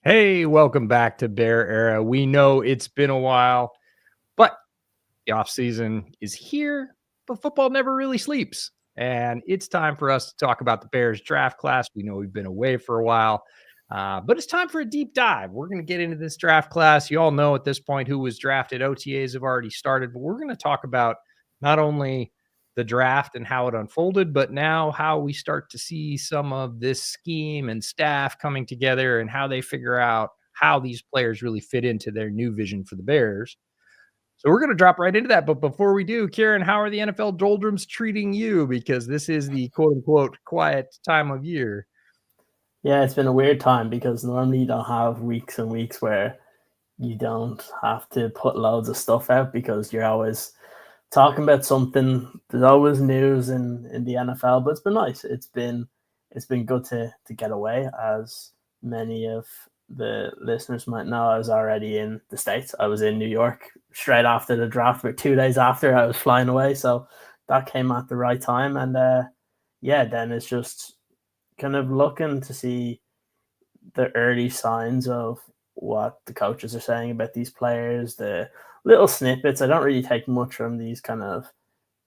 Hey, welcome back to Bear Era. We know it's been a while, but the offseason is here, but football never really sleeps. And it's time for us to talk about the Bears draft class. We know we've been away for a while, but it's time for a deep dive. We're going to get into this draft class. You all know at this point who was drafted. OTAs have already started, but we're going to talk about not only the draft and how it unfolded, but now how we start to see some of this scheme and staff coming together and how they figure out how these players really fit into their new vision for the Bears. So we're going to drop right into that. But before we do, Ciaran, how are the NFL doldrums treating you? Because this is the quote unquote quiet time of year. Yeah, it's been a weird time because normally you don't have weeks and weeks where you don't have to put loads of stuff out because you're always talking about something. There's always news in the NFL, but it's been nice. It's been good to get away. As many of the listeners might know, I was already in the States. I was in New York straight after the draft, but 2 days after I was flying away. So that came at the right time. And then it's just kind of looking to see the early signs of what the coaches are saying about these players, the little snippets. I don't really take much from these kind of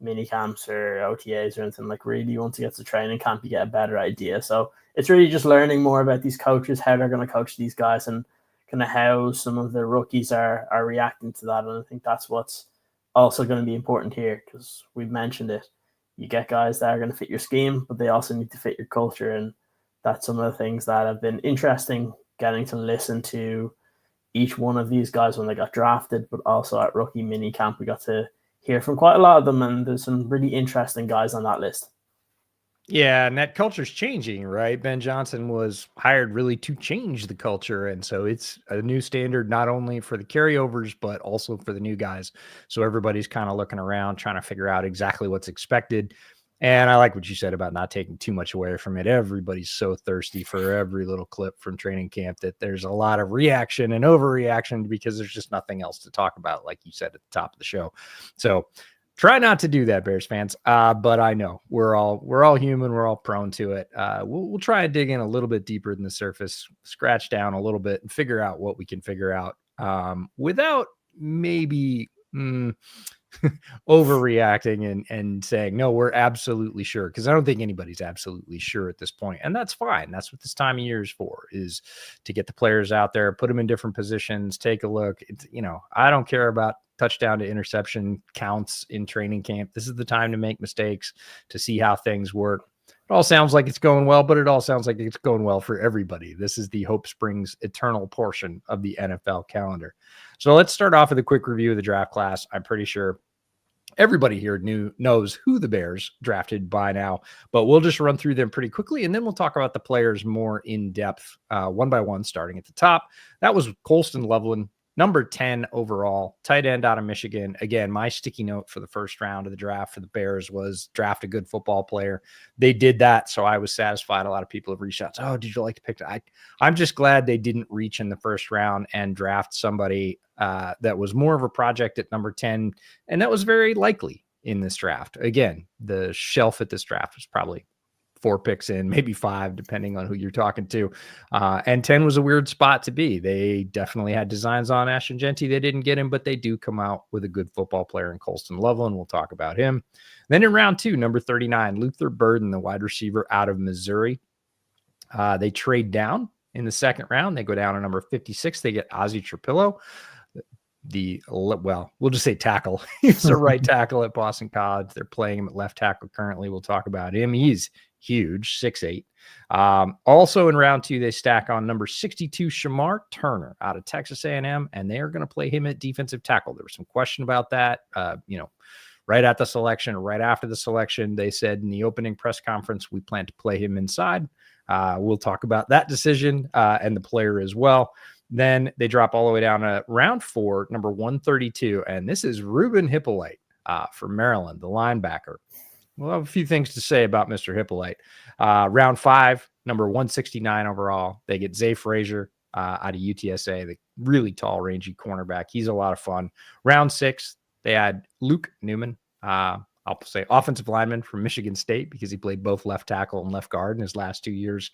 mini camps or OTAs or anything. Like, really, once you get to training camp, you get a better idea. So it's really just learning more about these coaches, how they're going to coach these guys, and kind of how some of the rookies are reacting to that. And I think that's what's also going to be important here, because we've mentioned it. You get guys that are going to fit your scheme, but they also need to fit your culture. And that's some of the things that have been interesting, getting to listen to each one of these guys when they got drafted, but also at rookie mini camp, we got to hear from quite a lot of them, and there's some really interesting guys on that list. Yeah, and that culture's changing, right? Ben Johnson was hired really to change the culture. And so it's a new standard, not only for the carryovers, but also for the new guys. So everybody's kind of looking around, trying to figure out exactly what's expected. And I like what you said about not taking too much away from it. Everybody's so thirsty for every little clip from training camp that there's a lot of reaction and overreaction because there's just nothing else to talk about, like you said at the top of the show. So try not to do that, Bears fans. But I know we're all human. We're all prone to it. We'll try and dig in a little bit deeper than the surface, scratch down a little bit, and figure out what we can figure out without maybe overreacting and saying, no, we're absolutely sure. Because I don't think anybody's absolutely sure at this point. And that's fine. That's what this time of year is for, is to get the players out there, put them in different positions, take a look. It's, I don't care about touchdown to interception counts in training camp. This is the time to make mistakes, to see how things work. It all sounds like it's going well, but it all sounds like it's going well for everybody. This is the Hope Springs eternal portion of the NFL calendar. So let's start off with a quick review of the draft class. I'm pretty sure everybody here knows who the Bears drafted by now, but we'll just run through them pretty quickly, and then we'll talk about the players more in depth, one by one, starting at the top. That was Colston Loveland, number 10 overall, tight end out of Michigan. Again, my sticky note for the first round of the draft for the Bears was draft a good football player. They did that, so I was satisfied. A lot of people have reached out. Oh, did you like to pick that? I'm just glad they didn't reach in the first round and draft somebody that was more of a project at number 10, and that was very likely in this draft. Again, the shelf at this draft was probably 4 picks in, maybe 5, depending on who you're talking to. And 10 was a weird spot to be. They definitely had designs on Ashton Genty. They didn't get him, but they do come out with a good football player in Colston Loveland. We'll talk about him. Then in round 2, number 39, Luther Burden, the wide receiver out of Missouri. They trade down in the second round. They go down to number 56. They get Azie Trapillo. We'll just say tackle. He's a right tackle at Boston College. They're playing him at left tackle currently. We'll talk about him. He's huge, 6'8". Also in round 2, they stack on number 62, Shamar Turner out of Texas A&M, and they are going to play him at defensive tackle. There was some question about that. Right at the selection, right after the selection, they said in the opening press conference, we plan to play him inside. We'll talk about that decision and the player as well. Then they drop all the way down to round 4, number 132. And this is Ruben Hyppolite from Maryland, the linebacker. We'll have a few things to say about Mr. Hyppolite. Round 5, number 169 overall. They get Zay Frasier out of UTSA, the really tall, rangy cornerback. He's a lot of fun. Round 6, they had Luke Newman out I'll say offensive lineman from Michigan State, because he played both left tackle and left guard in his last 2 years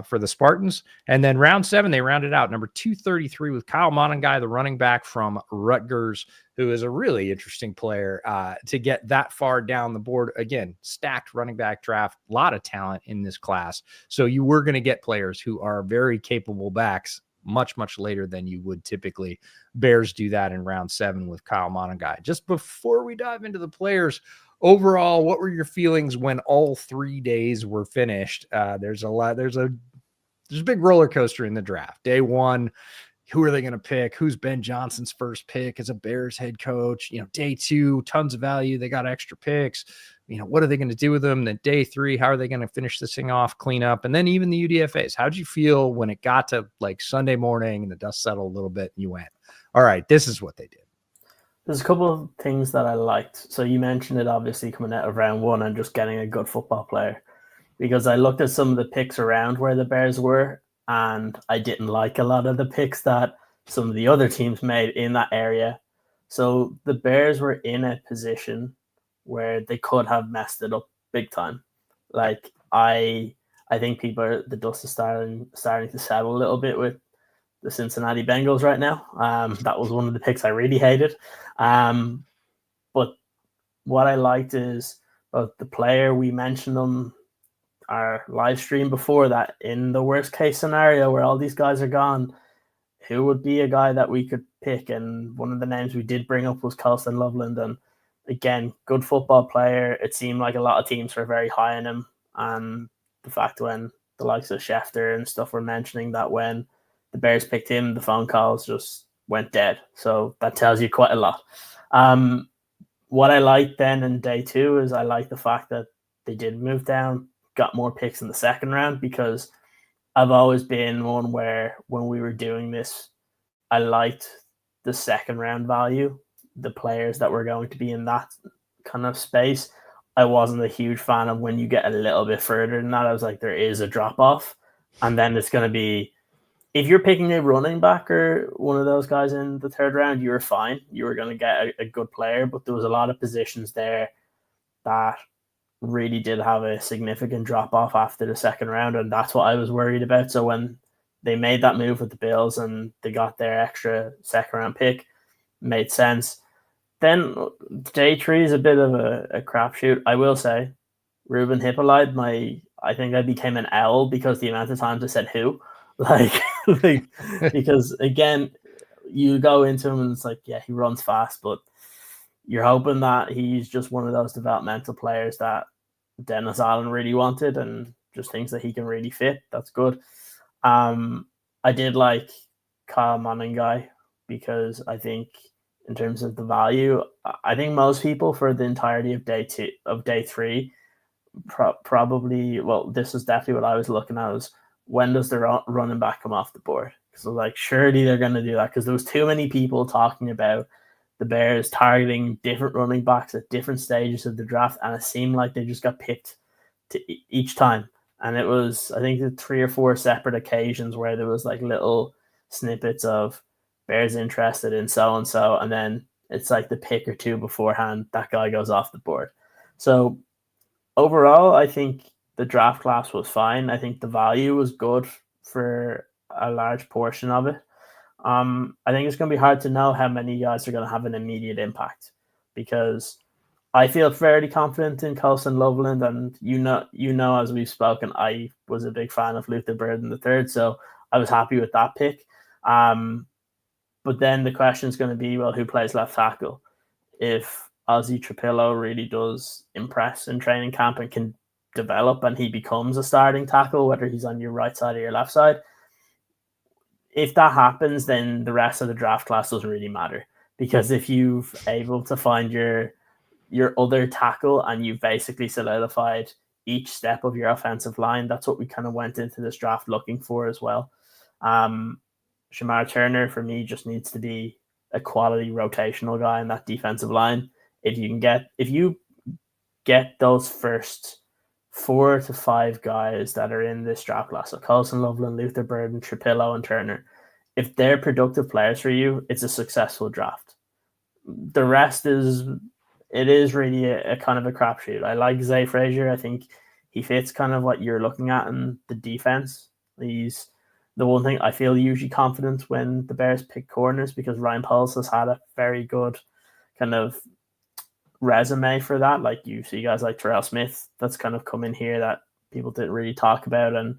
for the Spartans. And then round 7, they rounded out number 233 with Kyle Monangai, the running back from Rutgers, who is a really interesting player to get that far down the board. Again, stacked running back draft, a lot of talent in this class. So you were going to get players who are very capable backs much, much later than you would typically. Bears do that in round 7 with Kyle Monangai. Just before we dive into the players, overall, what were your feelings when all 3 days were finished? There's a big roller coaster in the draft. Day 1, who are they going to pick? Who's Ben Johnson's first pick as a Bears head coach? Day 2, tons of value. They got extra picks. What are they going to do with them? Then day 3, how are they going to finish this thing off, clean up? And then even the UDFAs. How'd you feel when it got to like Sunday morning and the dust settled a little bit and you went, all right, this is what they did? There's a couple of things that I liked. So you mentioned it, obviously, coming out of round 1 and just getting a good football player, because I looked at some of the picks around where the Bears were, and I didn't like a lot of the picks that some of the other teams made in that area. So the Bears were in a position where they could have messed it up big time. Like, I think the dust is starting to settle a little bit with the Cincinnati Bengals right now. That was one of the picks I really hated. But what I liked is the player, we mentioned on our live stream before, that in the worst case scenario where all these guys are gone, who would be a guy that we could pick? And one of the names we did bring up was Colston Loveland. And again, good football player. It seemed like a lot of teams were very high on him. And the fact when the likes of Schefter and stuff were mentioning that when the Bears picked him, the phone calls just went dead. So that tells you quite a lot. What I liked then in day 2 is I like the fact that they did move down, got more picks in the second round, because I've always been one where when we were doing this, I liked the second round value, the players that were going to be in that kind of space. I wasn't a huge fan of when you get a little bit further than that. I was like, there is a drop off, and then it's going to be, if you're picking a running back or one of those guys in the 3rd round, you were fine. You were going to get a good player, but there was a lot of positions there that really did have a significant drop off after the 2nd round, and that's what I was worried about. So when they made that move with the Bills and they got their extra 2nd round pick, made sense. Then day 3 is a bit of a crapshoot. I will say, Ruben Hyppolite, I think I became an L because the amount of times I said who. Because again, you go into him and it's like, yeah, he runs fast, but you're hoping that he's just one of those developmental players that Dennis Allen really wanted and just thinks that he can really fit. That's good. I did like Kyle Monangai because I think in terms of the value, I think most people for the entirety of day 3 probably, well, this is definitely what I was looking at, was when does the running back come off the board? Because like, surely they're going to do that, because there was too many people talking about the Bears targeting different running backs at different stages of the draft, and it seemed like they just got picked to each time. And it was, I think, 3 or 4 separate occasions where there was like little snippets of Bears interested in so-and-so, and then it's like the pick or 2 beforehand, that guy goes off the board. So overall, I think the draft class was fine. I think the value was good for a large portion of it. I think it's going to be hard to know how many guys are going to have an immediate impact, because I feel fairly confident in Colston Loveland, and you know, as we've spoken, I was a big fan of Luther Burden III, so I was happy with that pick. But then the question is going to be, well, who plays left tackle? If Azie Trapillo really does impress in training camp and can develop and he becomes a starting tackle, whether he's on your right side or your left side, if that happens, then the rest of the draft class doesn't really matter, because if you've able to find your other tackle and you've basically solidified each step of your offensive line, that's what we kind of went into this draft looking for as well. Shamar Turner for me just needs to be a quality rotational guy in that defensive line. If you get those first 4 to 5 guys that are in this draft class, so Colston Loveland, Luther Burden, Trapillo, and Turner, if they're productive players for you, it's a successful draft. The rest is it is really a kind of a crapshoot. I like Zay Frasier. I think he fits kind of what you're looking at in the defense. He's the one thing I feel usually confident when the Bears pick corners, because Ryan Poles has had a very good kind of resume for that. Like you see guys like Terrell Smith that's kind of come in here that people didn't really talk about and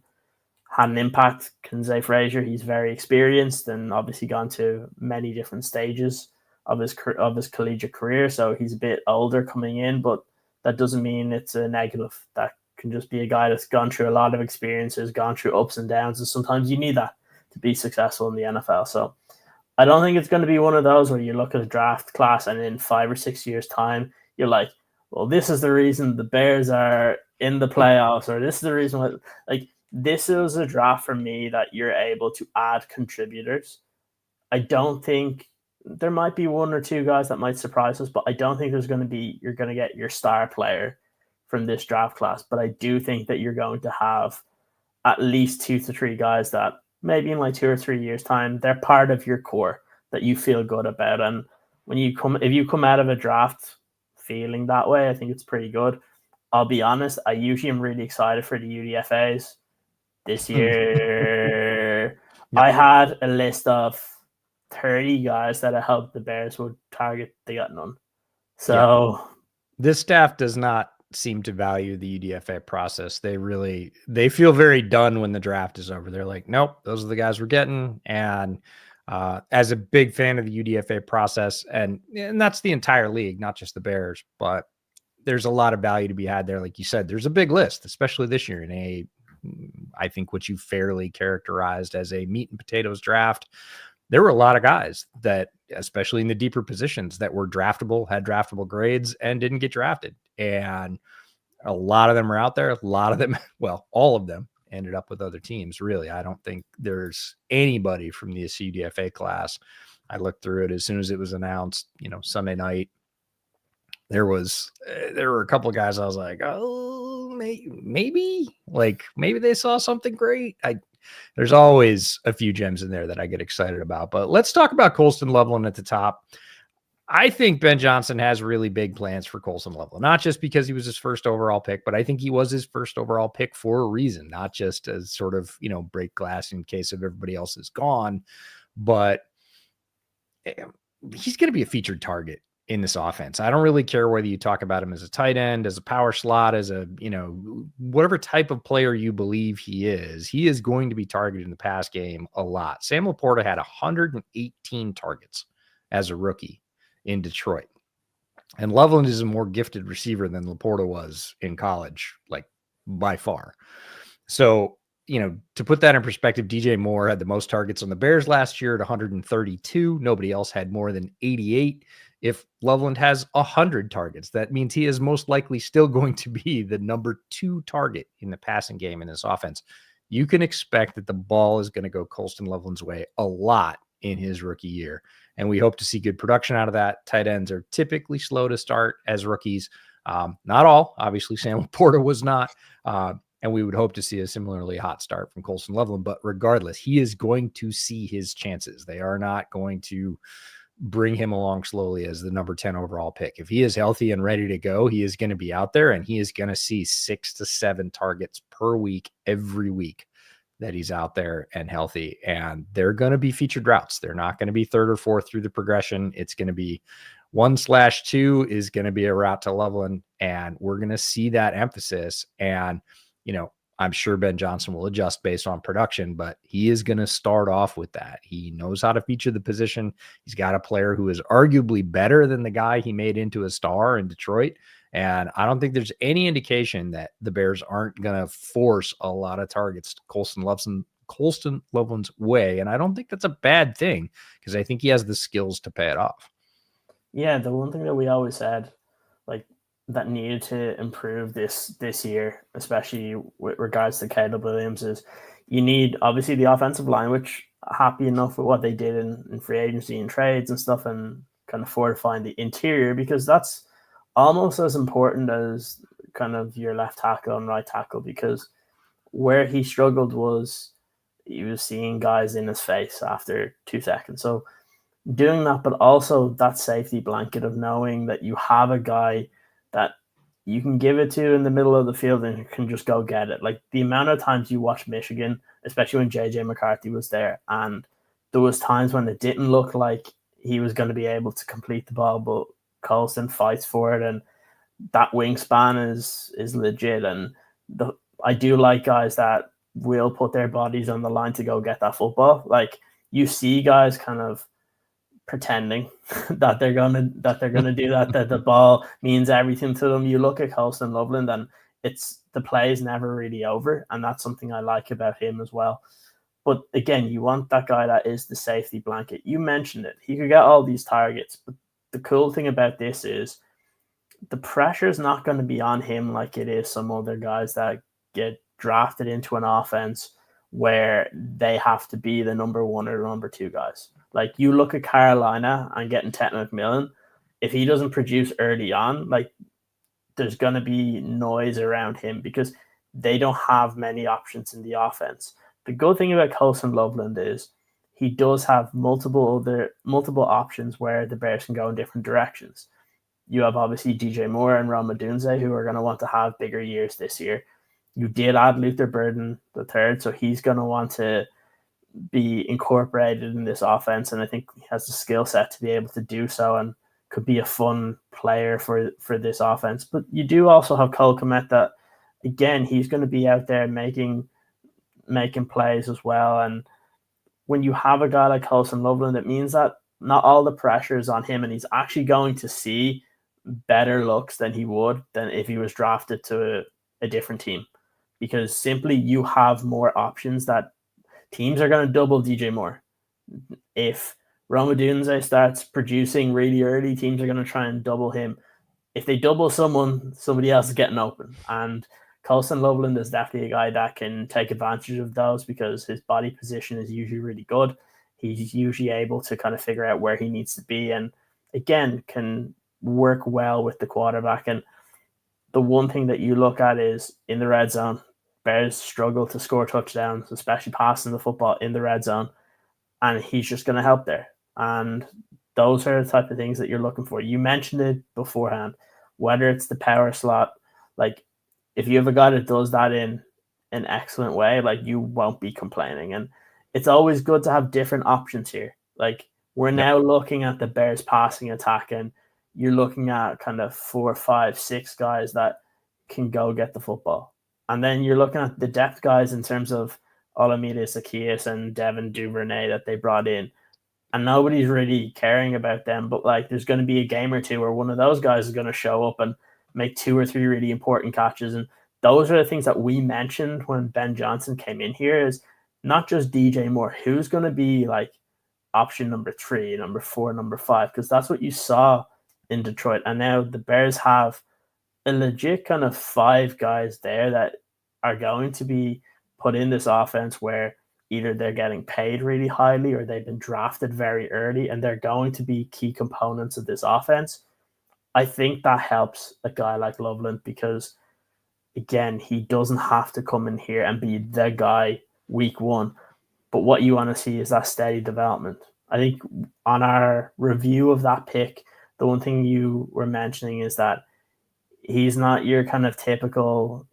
had an impact. Zay Frasier, he's very experienced and obviously gone to many different stages of his collegiate career, so he's a bit older coming in, but that doesn't mean it's a negative. That can just be a guy that's gone through a lot of experiences, gone through ups and downs, and sometimes you need that to be successful in the NFL. So I don't think it's going to be one of those where you look at a draft class and in 5 or 6 years' time, you're like, well, this is the reason the Bears are in the playoffs, or this is the reason why. Like, this is a draft for me that you're able to add contributors. I don't think there might be one or two guys that might surprise us, but I don't think you're going to get your star player from this draft class. But I do think that you're going to have at least 2 to 3 guys that maybe in like 2 or 3 years' time, they're part of your core that you feel good about. And if you come out of a draft feeling that way, I think it's pretty good. I'll be honest, I usually am really excited for the UDFAs. This year, I had a list of 30 guys that I hoped the Bears would target. They got none. So this staff does not seem to value the UDFA process. They feel very done when the draft is over. They're like, nope, those are the guys we're getting. And as a big fan of the UDFA process, and that's the entire league, not just the Bears, but there's a lot of value to be had there. Like you said, there's a big list, especially this year in I think what you fairly characterized as a meat and potatoes draft. There were a lot of guys that, especially in the deeper positions, that were draftable, had draftable grades, and didn't get drafted. And a lot of them are out there. A lot of them, well, all of them ended up with other teams. Really, I don't think there's anybody from the UDFA class. I looked through it as soon as it was announced, Sunday night. There were a couple of guys I was like, oh, maybe they saw something great. There's always a few gems in there that I get excited about. But let's talk about Colston Loveland at the top. I think Ben Johnson has really big plans for Colston Loveland, not just because he was his first overall pick, but I think he was his first overall pick for a reason, not just as sort of, break glass in case of everybody else is gone, but he's going to be a featured target in this offense. I don't really care whether you talk about him as a tight end, as a power slot, as a, whatever type of player you believe he is going to be targeted in the pass game a lot. Sam Laporta had 118 targets as a rookie in Detroit. And Loveland is a more gifted receiver than Laporta was in college, like by far. So, to put that in perspective, DJ Moore had the most targets on the Bears last year at 132. Nobody else had more than 88. If Loveland has 100 targets, that means he is most likely still going to be the number 2 target in the passing game in this offense. You can expect that the ball is going to go Colston Loveland's way a lot in his rookie year. And we hope to see good production out of that. Tight ends are typically slow to start as rookies. Not all. Obviously, Sam Laporta was not. And we would hope to see a similarly hot start from Colston Loveland. But regardless, he is going to see his chances. They are not going to bring him along slowly as the number 10 overall pick. If he is healthy and ready to go, he is going to be out there and he is going to see 6 to 7 targets per week, every week that he's out there and healthy. And they're going to be featured routes. They're not going to be 3rd or 4th through the progression. It's going to be 1/2 is going to be a route to Loveland. And we're going to see that emphasis. And, I'm sure Ben Johnson will adjust based on production, but he is going to start off with that. He knows how to feature the position. He's got a player who is arguably better than the guy he made into a star in Detroit. And I don't think there's any indication that the Bears aren't going to force a lot of targets to Colston Loveland's way. And I don't think that's a bad thing because I think he has the skills to pay it off. Yeah, the one thing that we always said, that needed to improve this year, especially with regards to Caleb Williams, is you need obviously the offensive line, which happy enough with what they did in free agency and trades and stuff, and kind of fortifying the interior, because that's almost as important as kind of your left tackle and right tackle, because where he struggled was he was seeing guys in his face after 2 seconds. So doing that, but also that safety blanket of knowing that you have a guy that you can give it to in the middle of the field and can just go get it. Like the amount of times you watch Michigan, especially when JJ McCarthy was there, and there was times when it didn't look like he was going to be able to complete the ball, but Colston fights for it, and that wingspan is legit. And I do like guys that will put their bodies on the line to go get that football. Like you see guys kind of pretending that they're gonna do that, that the ball means everything to them. You look at Colston Loveland and it's the play is never really over, and that's something I like about him as well. But again, you want that guy that is the safety blanket. You mentioned it. He could get all these targets, but the cool thing about this is the pressure is not going to be on him like it is some other guys that get drafted into an offense where they have to be the number one or number two guys. Like you look at Carolina and getting Ted McMillan, if he doesn't produce early on, like there's going to be noise around him because they don't have many options in the offense. The good thing about Colston Loveland is he does have multiple options where the Bears can go in different directions. You have obviously DJ Moore and Rome Odunze who are going to want to have bigger years this year. You did add Luther Burden the third, so he's going to want to be incorporated in this offense, and I think he has the skill set to be able to do so and could be a fun player for this offense. But you do also have Cole Kmet that, again, he's going to be out there making plays as well. And when you have a guy like Colston Loveland, it means that not all the pressure is on him, and he's actually going to see better looks than he would than if he was drafted to a different team, because simply you have more options that teams are going to double DJ Moore. If Rome Odunze starts producing really early, teams are going to try and double him. If they double someone, somebody else is getting open. And Colston Loveland is definitely a guy that can take advantage of those because his body position is usually really good. He's usually able to kind of figure out where he needs to be and, again, can work well with the quarterback. And the one thing that you look at is in the red zone, Bears struggle to score touchdowns, especially passing the football in the red zone, and he's just going to help there. And those are the type of things that you're looking for. You mentioned it beforehand, whether it's the power slot, like if you have a guy that does that in an excellent way, like you won't be complaining. And it's always good to have different options here. Like we're now looking at the Bears passing attack, and you're looking at kind of 4, 5, 6 guys that can go get the football. And then you're looking at the depth guys in terms of Olamide Zaccheaus and Devin Duvernay that they brought in. And nobody's really caring about them, but like there's going to be a game or two where one of those guys is going to show up and make 2 or 3 really important catches. And those are the things that we mentioned when Ben Johnson came in here, is not just DJ Moore, who's going to be like option number 3, number 4, number 5, because that's what you saw in Detroit. And now the Bears have a legit kind of 5 guys there that are going to be put in this offense where either they're getting paid really highly or they've been drafted very early and they're going to be key components of this offense. I think that helps a guy like Loveland because, again, he doesn't have to come in here and be the guy week 1. But what you want to see is that steady development. I think on our review of that pick, the one thing you were mentioning is that he's not your kind of typical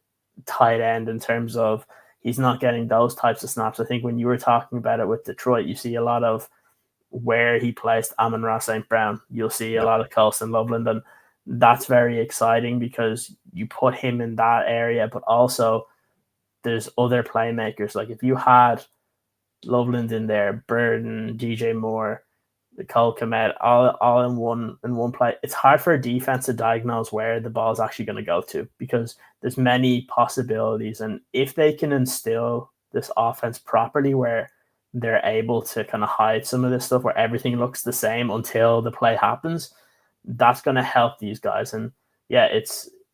tight end in terms of he's not getting those types of snaps. I think when you were talking about it with Detroit, you see a lot of where he placed Amon-Ra St. Brown. You'll see a lot of Colston Loveland, and that's very exciting because you put him in that area, but also there's other playmakers. Like if you had Loveland in there, Burden, DJ Moore, the Cole Kmet, all in one play, it's hard for a defense to diagnose where the ball is actually going to go to because there's many possibilities. And if they can instill this offense properly where they're able to kind of hide some of this stuff where everything looks the same until the play happens, that's going to help these guys. And yeah,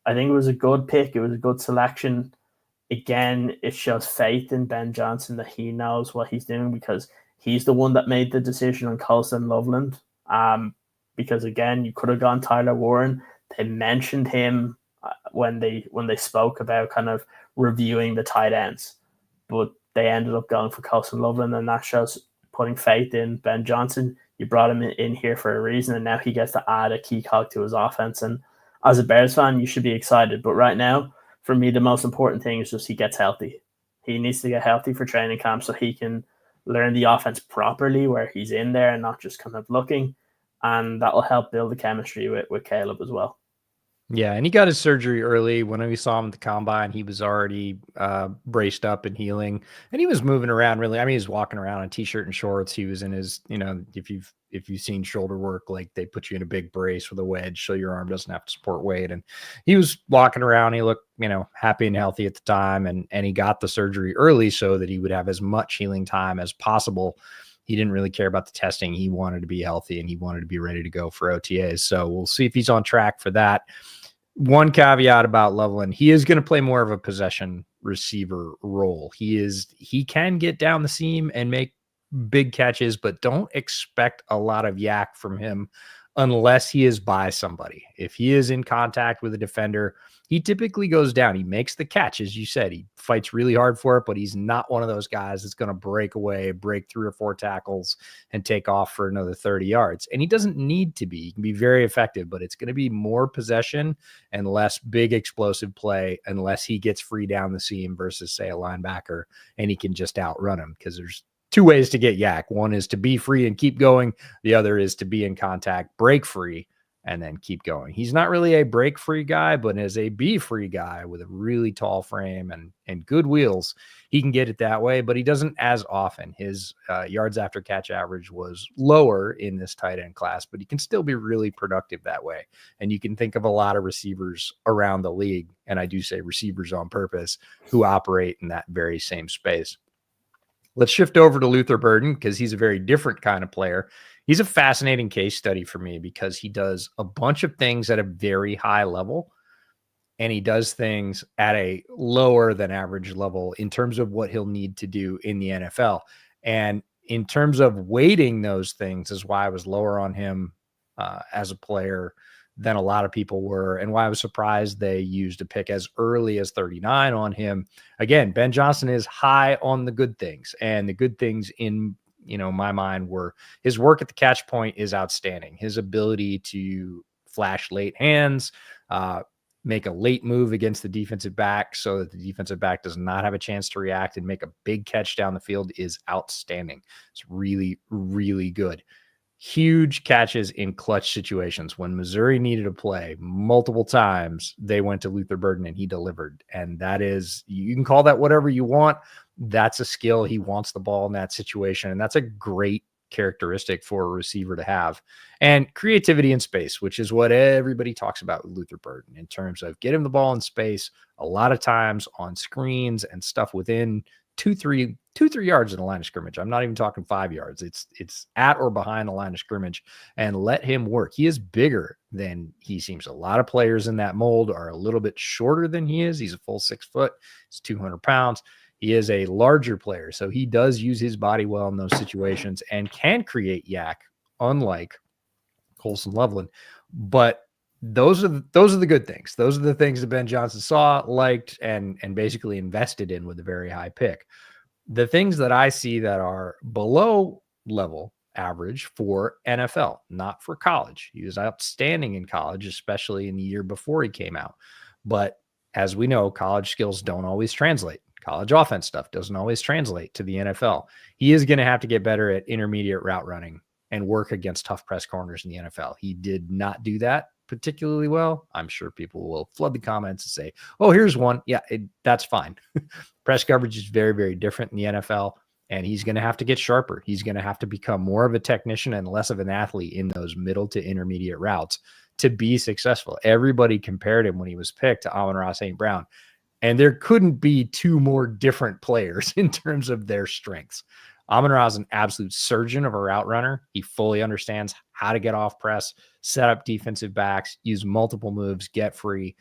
I think it was a good pick. It was a good selection. Again, it shows faith in Ben Johnson that he knows what he's doing because he's the one that made the decision on Colston Loveland. Because again, you could have gone Tyler Warren. They mentioned him when they spoke about kind of reviewing the tight ends, but they ended up going for Colston Loveland, and that shows putting faith in Ben Johnson. You brought him in here for a reason, and now he gets to add a key cog to his offense. And as a Bears fan, you should be excited. But right now, for me, the most important thing is just he gets healthy. He needs to get healthy for training camp so he can learn the offense properly where he's in there and not just kind of looking. And that will help build the chemistry with Caleb as well. Yeah, and he got his surgery early. When we saw him at the combine, he was already braced up and healing, and he was moving around really. I mean, he was walking around in t-shirt and shorts. He was in his, if you've seen shoulder work, like they put you in a big brace with a wedge so your arm doesn't have to support weight. And he was walking around. He looked, happy and healthy at the time, and he got the surgery early so that he would have as much healing time as possible. He didn't really care about the testing. He wanted to be healthy and he wanted to be ready to go for OTAs. So we'll see if he's on track for that. One caveat about Loveland, he is going to play more of a possession receiver role. He can get down the seam and make big catches, but don't expect a lot of yak from him unless he is by somebody. If he is in contact with a defender, he typically goes down. He makes the catch, as you said. He fights really hard for it, but he's not one of those guys that's going to break away, break 3 or 4 tackles, and take off for another 30 yards. And he doesn't need to be. He can be very effective, but it's going to be more possession and less big explosive play unless he gets free down the seam versus, say, a linebacker, and he can just outrun him, because there's 2 ways to get yak. One is to be free and keep going. The other is to be in contact, break free, and then keep going. He's not really a break free guy, but as a be free guy with a really tall frame and good wheels, he can get it that way, but he doesn't as often. His yards after catch average was lower in this tight end class, but he can still be really productive that way. And you can think of a lot of receivers around the league, and I do say receivers on purpose, who operate in that very same space. Let's shift over to Luther Burden, because he's a very different kind of player. He's a fascinating case study for me because he does a bunch of things at a very high level, and he does things at a lower than average level in terms of what he'll need to do in the NFL. And in terms of weighting those things is why I was lower on him as a player than a lot of people were, and why I was surprised they used a pick as early as 39 on him. Again, Ben Johnson is high on the good things, and the good things in my mind were his work at the catch point is outstanding. His ability to flash late hands, make a late move against the defensive back so that the defensive back does not have a chance to react and make a big catch down the field is outstanding. It's really, really good. Huge catches in clutch situations. When Missouri needed a play multiple times, they went to Luther Burden and he delivered. And that is, you can call that whatever you want. That's a skill. He wants the ball in that situation. And that's a great characteristic for a receiver to have. And creativity in space, which is what everybody talks about with Luther Burden in terms of get him the ball in space, a lot of times on screens and stuff within 2-3 yards in the line of scrimmage. I'm not even talking 5 yards. It's at or behind the line of scrimmage, and let him work. He is bigger than he seems. A lot of players in that mold are a little bit shorter than he is. He's a full 6 foot. He's 200 pounds. He is a larger player, so he does use his body well in those situations and can create yak, unlike Colston Loveland. But those are the good things. Those are the things that Ben Johnson saw, liked, and basically invested in with a very high pick. The things that I see that are below level average for NFL, not for college. He was outstanding in college, especially in the year before he came out. But as we know, college skills don't always translate. College offense stuff doesn't always translate to the NFL. He is going to have to get better at intermediate route running and work against tough press corners in the NFL. He did not do that particularly well. I'm sure people will flood the comments and say, oh, here's one. Yeah, that's fine. Press coverage is very, very different in the NFL, and he's going to have to get sharper. He's going to have to become more of a technician and less of an athlete in those middle to intermediate routes to be successful. Everybody compared him when he was picked to Amon-Ra St. Brown, and there couldn't be 2 more different players in terms of their strengths. Amon-Ra is an absolute surgeon of a route runner. He fully understands how to get off press, set up defensive backs, use multiple moves, get free,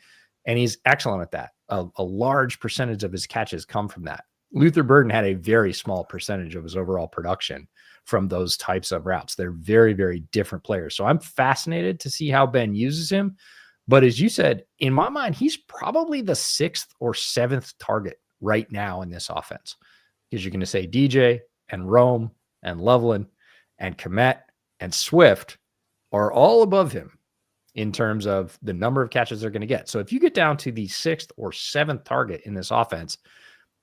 and he's excellent at that. A large percentage of his catches come from that. Luther Burden had a very small percentage of his overall production from those types of routes. They're very, very different players. So I'm fascinated to see how Ben uses him. But as you said, in my mind, he's probably the 6th or 7th target right now in this offense, because you're going to say DJ and Rome and Loveland and Komet and Swift are all above him in terms of the number of catches they're going to get. So if you get down to the 6th or 7th target in this offense,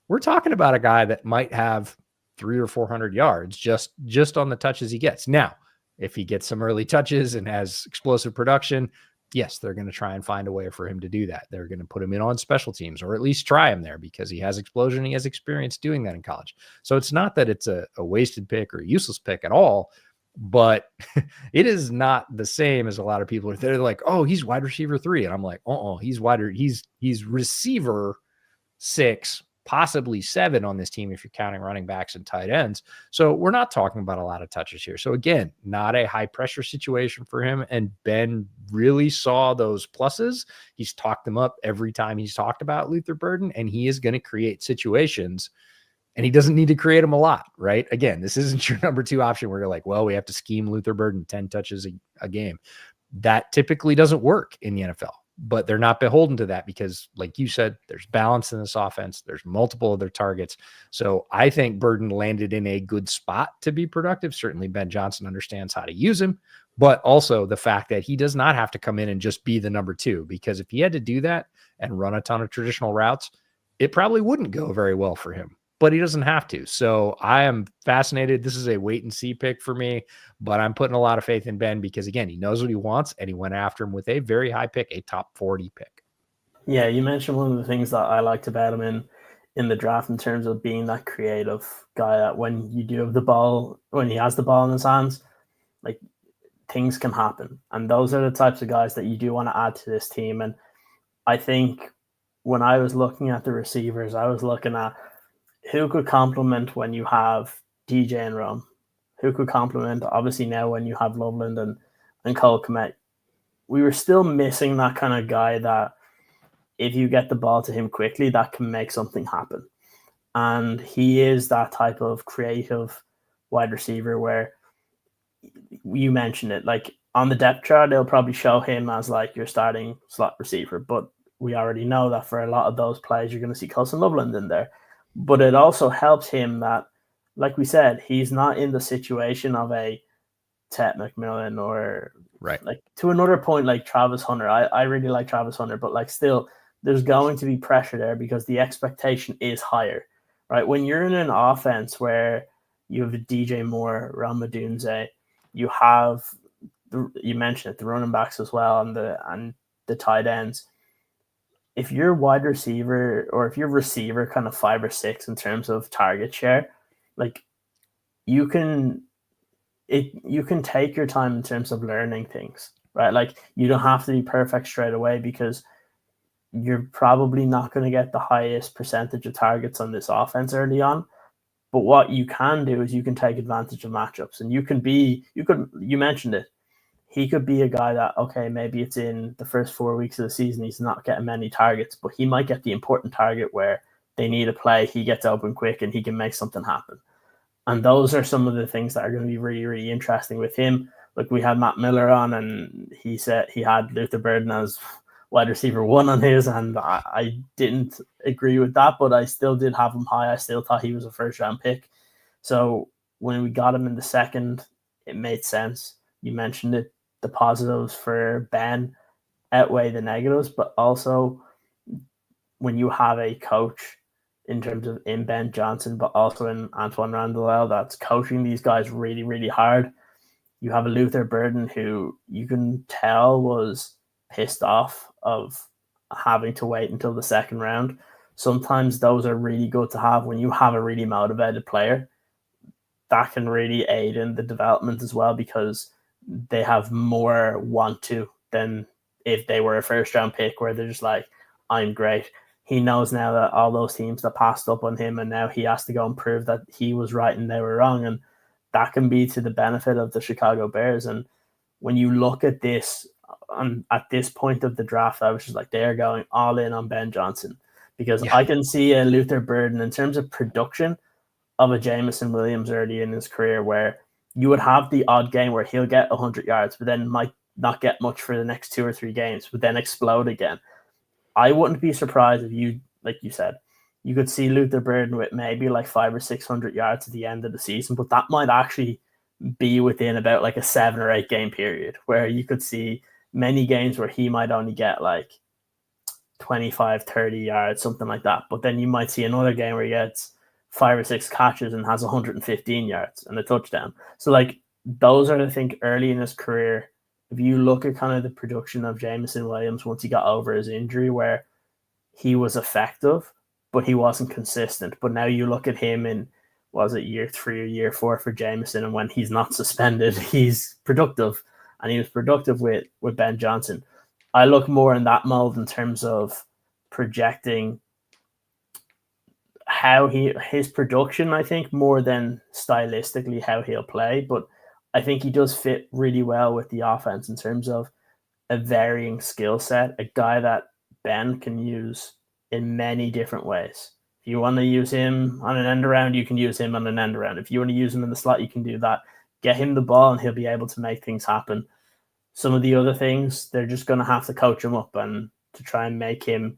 we're talking about a guy that might have 300 or 400 yards just on the touches he gets. Now, if he gets some early touches and has explosive production, yes, they're going to try and find a way for him to do that. They're going to put him in on special teams, or at least try him there, because he has explosion. He has experience doing that in college. So it's not that it's a wasted pick or a useless pick at all, but it is not the same as a lot of people are. They're like, oh, he's wide receiver 3. And I'm like, he's receiver 6, possibly 7 on this team if you're counting running backs and tight ends. So we're not talking about a lot of touches here. So again, not a high pressure situation for him. And Ben really saw those pluses. He's talked them up every time he's talked about Luther Burden, and he is going to create situations, and he doesn't need to create them a lot, right? Again, this isn't your number 2 option where you're like, well, we have to scheme Luther Burden 10 touches a game. That typically doesn't work in the NFL. But they're not beholden to that because, like you said, there's balance in this offense. There's multiple other targets. So I think Burden landed in a good spot to be productive. Certainly Ben Johnson understands how to use him, but also the fact that he does not have to come in and just be the number 2, because if he had to do that and run a ton of traditional routes, it probably wouldn't go very well for him. But he doesn't have to. So I am fascinated. This is a wait and see pick for me, but I'm putting a lot of faith in Ben because, again, he knows what he wants, and he went after him with a very high pick, a top 40 pick. Yeah, you mentioned one of the things that I liked about him in the draft in terms of being that creative guy that when you do have the ball, when he has the ball in his hands, like, things can happen. And those are the types of guys that you do want to add to this team. And I think when I was looking at the receivers, I was looking at who could complement when you have DJ and Rum, who could complement, obviously, now when you have Loveland and Cole Kmet. We were still missing that kind of guy that if you get the ball to him quickly, that can make something happen. And he is that type of creative wide receiver where you mentioned it, like on the depth chart, they'll probably show him as like your starting slot receiver. But we already know that for a lot of those plays, you're going to see Colston Loveland in there. But it also helps him that, like we said, he's not in the situation of a Ted McMillan or right, like to another point, like Travis Hunter. I really like Travis Hunter, but like still, there's going to be pressure there because the expectation is higher, right? When you're in an offense where you have DJ Moore, Ramadunze, you have, you mentioned it, the running backs as well, and the tight ends. If you're wide receiver or if you're receiver kind of 5 or 6 in terms of target share, like you can take your time in terms of learning things, right? Like you don't have to be perfect straight away because you're probably not going to get the highest percentage of targets on this offense early on. But what you can do is you can take advantage of matchups, and you mentioned it. He could be a guy that, okay, maybe it's in the first 4 weeks of the season, he's not getting many targets, but he might get the important target where they need a play, he gets open quick, and he can make something happen. And those are some of the things that are going to be really, really interesting with him. Like we had Matt Miller on, and he said he had Luther Burden as wide receiver 1 on his, and I didn't agree with that, but I still did have him high. I still thought he was a first-round pick. So when we got him in the second, it made sense. You mentioned it. The positives for Ben outweigh the negatives, but also when you have a coach in terms of in Ben Johnson, but also in Antoine Randall that's coaching these guys really, really hard. You have a Luther Burden who you can tell was pissed off of having to wait until the second round. Sometimes those are really good to have when you have a really motivated player. That can really aid in the development as well because they have more want to than if they were a first round pick where they're just like, I'm great. He knows now that all those teams that passed up on him and now he has to go and prove that he was right and they were wrong. And that can be to the benefit of the Chicago Bears. And when you look at this, at this point of the draft, I was just like, they're going all in on Ben Johnson because I can see a Luther Burden in terms of production of a Jameson Williams early in his career where you would have the odd game where he'll get 100 yards, but then might not get much for the next 2 or 3 games, but then explode again. I wouldn't be surprised if you, like you said, you could see Luther Burden with maybe like 500 or 600 yards at the end of the season, but that might actually be within about like a 7 or 8 game period, where you could see many games where he might only get like 25, 30 yards, something like that. But then you might see another game where he gets 5 or 6 catches and has 115 yards and a touchdown. So like those are, I think, early in his career. If you look at kind of the production of Jameson Williams once he got over his injury, where he was effective, but he wasn't consistent. But now you look at him in, was it year 3 or year 4 for Jameson, and when he's not suspended, he's productive, and he was productive with Ben Johnson. I look more in that mold in terms of projecting how his production, I think, more than stylistically how he'll play. But I think he does fit really well with the offense in terms of a varying skill set, a guy that Ben can use in many different ways. If you want to use him on an end around, you can use him on an end around. If you want to use him in the slot, you can do that. Get him the ball and he'll be able to make things happen. Some of the other things, they're just going to have to coach him up and to try and make him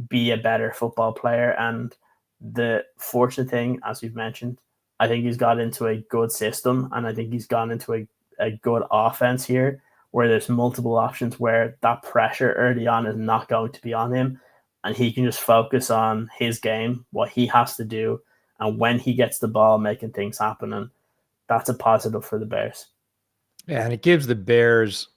be a better football player. And the fortunate thing, as we've mentioned, I think he's got into a good system, and I think he's gone into a good offense here where there's multiple options where that pressure early on is not going to be on him, and he can just focus on his game, what he has to do, and when he gets the ball, making things happen. And that's a positive for the Bears. Yeah, and it gives the Bears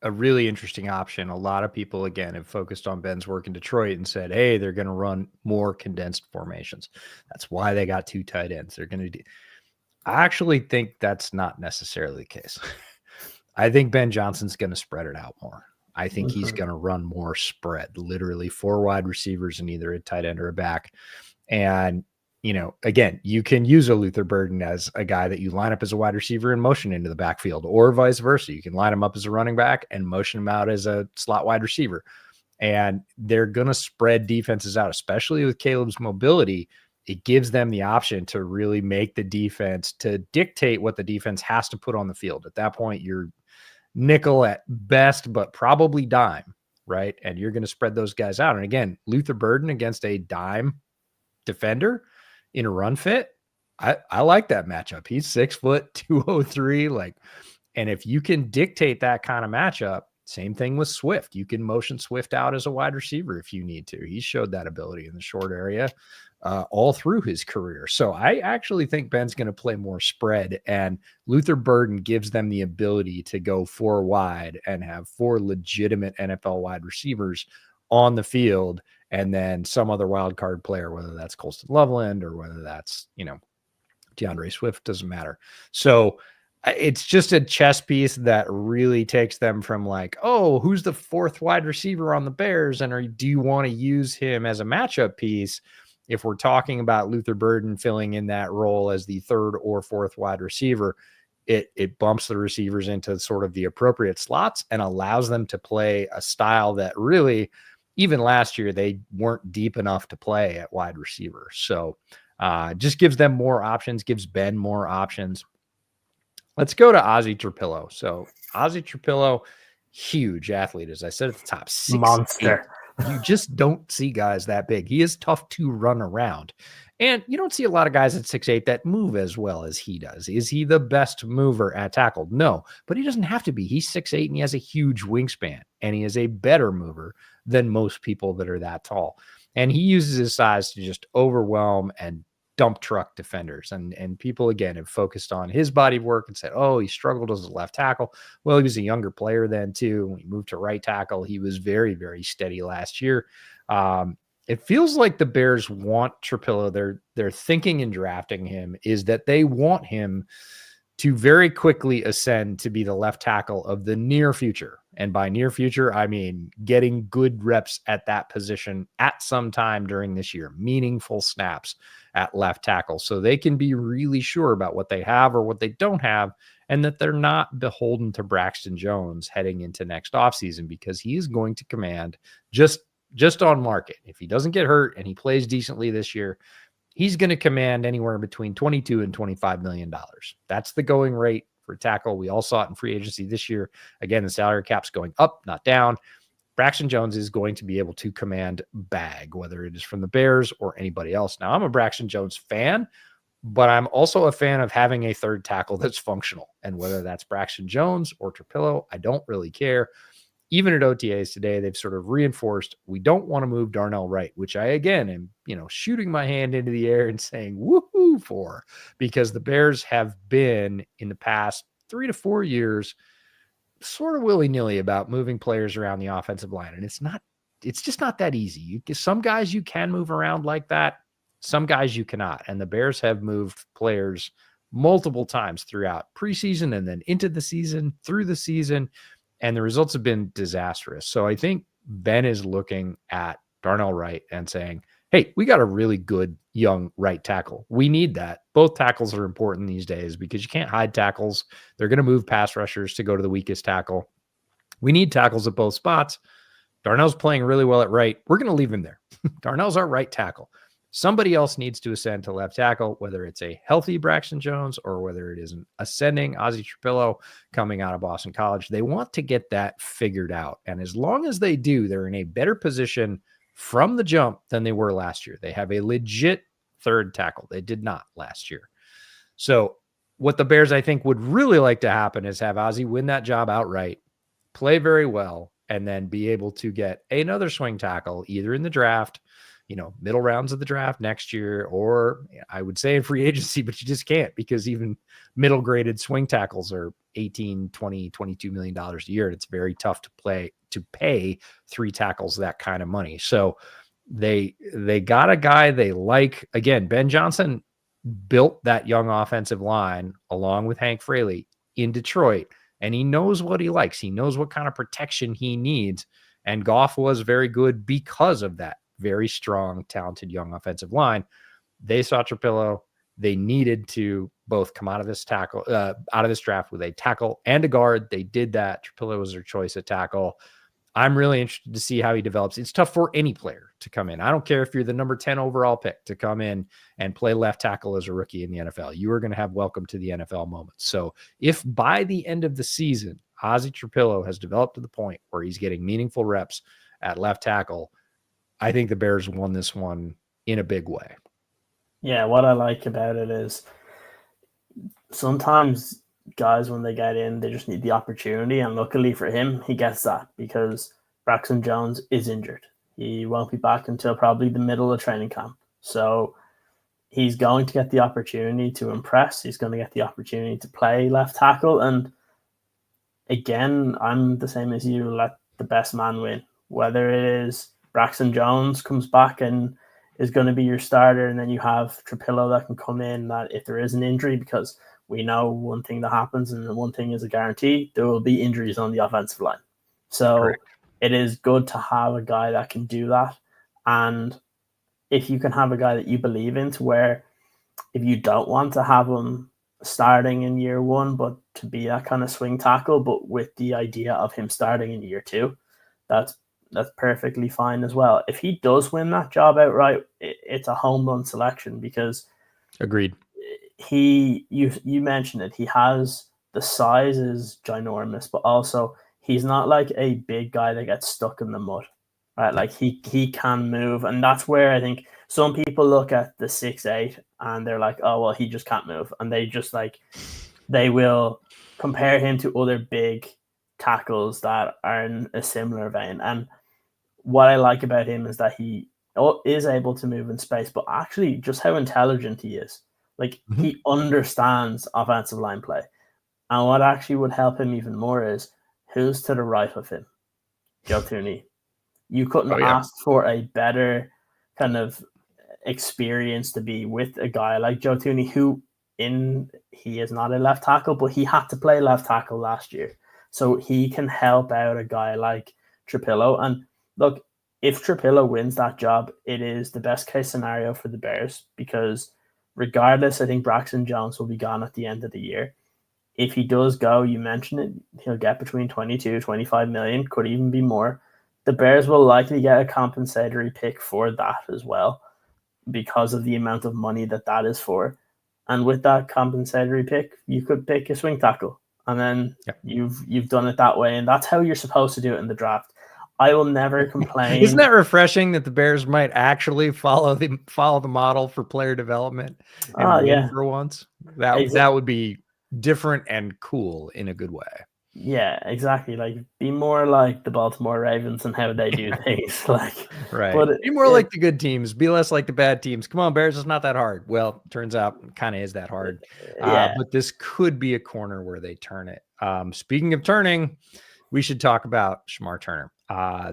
a really interesting option. A lot of people, again, have focused on Ben's work in Detroit and said, hey, they're going to run more condensed formations. That's why they got 2 tight ends. They're going to do. I actually think that's not necessarily the case. I think Ben Johnson's going to spread it out more. I think he's going to run more spread, literally 4 wide receivers and either a tight end or a back. And, you know, again, you can use a Luther Burden as a guy that you line up as a wide receiver and motion into the backfield, or vice versa. You can line him up as a running back and motion him out as a slot wide receiver. And they're going to spread defenses out, especially with Caleb's mobility. It gives them the option to really make the defense, to dictate what the defense has to put on the field. At that point, you're nickel at best, but probably dime, right? And you're going to spread those guys out. And again, Luther Burden against a dime defender in a run fit, I like that matchup. He's 6 foot 203. And if you can dictate that kind of matchup, same thing with Swift. You can motion Swift out as a wide receiver if you need to. He showed that ability in the short area all through his career. So I actually think Ben's going to play more spread, and Luther Burden gives them the ability to go 4 wide and have 4 legitimate NFL wide receivers on the field, and then some other wild card player, whether that's Colston Loveland or whether that's, DeAndre Swift, doesn't matter. So it's just a chess piece that really takes them from like, oh, who's the 4th wide receiver on the Bears? And do you want to use him as a matchup piece? If we're talking about Luther Burden filling in that role as the 3rd or 4th wide receiver, it bumps the receivers into sort of the appropriate slots and allows them to play a style that really, even last year, they weren't deep enough to play at wide receiver. So just gives them more options, gives Ben more options. Let's go to Azie Trapillo. So Azie Trapillo, huge athlete, as I said at the top, 6'8". Monster. You just don't see guys that big. He is tough to run around. And you don't see a lot of guys at 6'8" that move as well as he does. Is he the best mover at tackle? No, but he doesn't have to be. He's 6'8" and he has a huge wingspan, and he is a better mover than most people that are that tall. And he uses his size to just overwhelm and dump truck defenders. And people, again, have focused on his body of work and said, oh, he struggled as a left tackle. Well, he was a younger player then too. When he moved to right tackle, he was very, very steady last year. It feels like the Bears want Trapillo. They're thinking in drafting him is that they want him to very quickly ascend to be the left tackle of the near future. And by near future, I mean getting good reps at that position at some time during this year, meaningful snaps at left tackle, so they can be really sure about what they have or what they don't have, and that they're not beholden to Braxton Jones heading into next offseason, because he is going to command just on market. If he doesn't get hurt and he plays decently this year, he's going to command anywhere between $22 and $25 million. That's the going rate for tackle. We all saw it in free agency this year. Again, the salary cap's going up, not down. Braxton Jones is going to be able to command bag, whether it is from the Bears or anybody else. Now, I'm a Braxton Jones fan, but I'm also a fan of having a third tackle that's functional. And whether that's Braxton Jones or Trapillo, I don't really care. Even at OTAs today, they've sort of reinforced we don't want to move Darnell Wright, which I, again, am, shooting my hand into the air and saying woohoo for, because the Bears have been in the past 3 to 4 years sort of willy-nilly about moving players around the offensive line. And it's just not that easy. Some guys you can move around like that. Some guys you cannot. And the Bears have moved players multiple times throughout preseason and then into the season, through the season, and the results have been disastrous. So I think Ben is looking at Darnell Wright and saying, hey, we got a really good young right tackle. We need that. Both tackles are important these days because you can't hide tackles. They're going to move pass rushers to go to the weakest tackle. We need tackles at both spots. Darnell's playing really well at right. We're going to leave him there. Darnell's our right tackle. Somebody else needs to ascend to left tackle, whether it's a healthy Braxton Jones or whether it is an ascending Azie Trapillo coming out of Boston College. They want to get that figured out. And as long as they do, they're in a better position from the jump than they were last year. They have a legit third tackle. They did not last year. So what the Bears, I think, would really like to happen is have Azie win that job outright, play very well, and then be able to get another swing tackle either in the draft, middle rounds of the draft next year, or I would say in free agency, but you just can't because even middle graded swing tackles are 18, 20, $22 million a year. And it's very tough to pay 3 tackles that kind of money. So they got a guy they like. Again, Ben Johnson built that young offensive line along with Hank Fraley in Detroit, and he knows what he likes. He knows what kind of protection he needs. And Goff was very good because of that very strong, talented young offensive line. They saw Trapillo. They needed to both come out of this draft with a tackle and a guard. They did that. Trapillo was their choice at tackle. I'm really interested to see how he develops. It's tough for any player to come in. I don't care if you're the number 10 overall pick to come in and play left tackle as a rookie in the NFL. You are going to have welcome to the NFL moments. So if by the end of the season, Azie Trapillo has developed to the point where he's getting meaningful reps at left tackle, I think the Bears won this one in a big way. Yeah, what I like about it is sometimes guys, when they get in, they just need the opportunity. And luckily for him, he gets that because Braxton Jones is injured. He won't be back until probably the middle of training camp. So he's going to get the opportunity to impress. He's going to get the opportunity to play left tackle. And again, I'm the same as you. Let the best man win. Whether it is Braxton Jones comes back and is going to be your starter, and then you have Trapillo that can come in that if there is an injury, because we know one thing that happens and one thing is a guarantee, there will be injuries on the offensive line. So correct. It is good to have a guy that can do that. And if you can have a guy that you believe in, to where if you don't want to have him starting in year 1, but to be that kind of swing tackle, but with the idea of him starting in year 2, that's perfectly fine as well. If he does win that job outright, it's a home run selection because agreed. You mentioned it. He has the size is ginormous, but also he's not like a big guy that gets stuck in the mud, right? Like he can move, and that's where I think some people look at the 6'8" and they're like, oh well, he just can't move, and they will compare him to other big tackles that are in a similar vein. And what I like about him is that he is able to move in space, but actually just how intelligent he is. Like he understands offensive line play. And what actually would help him even more is who's to the right of him? Joe Thuney. You couldn't ask for a better kind of experience to be with a guy like Joe Thuney, he is not a left tackle, but he had to play left tackle last year. So he can help out a guy like Trapillo. And look, if Trapillo wins that job, it is the best case scenario for the Bears because regardless, I think Braxton Jones will be gone at the end of the year. If he does go, you mentioned it, he'll get between 22, 25 million, could even be more. The Bears will likely get a compensatory pick for that as well because of the amount of money that is for. And with that compensatory pick, you could pick a swing tackle. And then you've done it that way. And that's how you're supposed to do it in the draft. I will never complain. Isn't that refreshing that the Bears might actually follow the model for player development and win for once? That would be different and cool in a good way. Yeah, exactly. Like, be more like the Baltimore Ravens and how they do things. Like, right. But be more like the good teams. Be less like the bad teams. Come on, Bears. It's not that hard. Well, turns out it kind of is that hard. Yeah. But this could be a corner where they turn it. Speaking of turning, we should talk about Shamar Turner.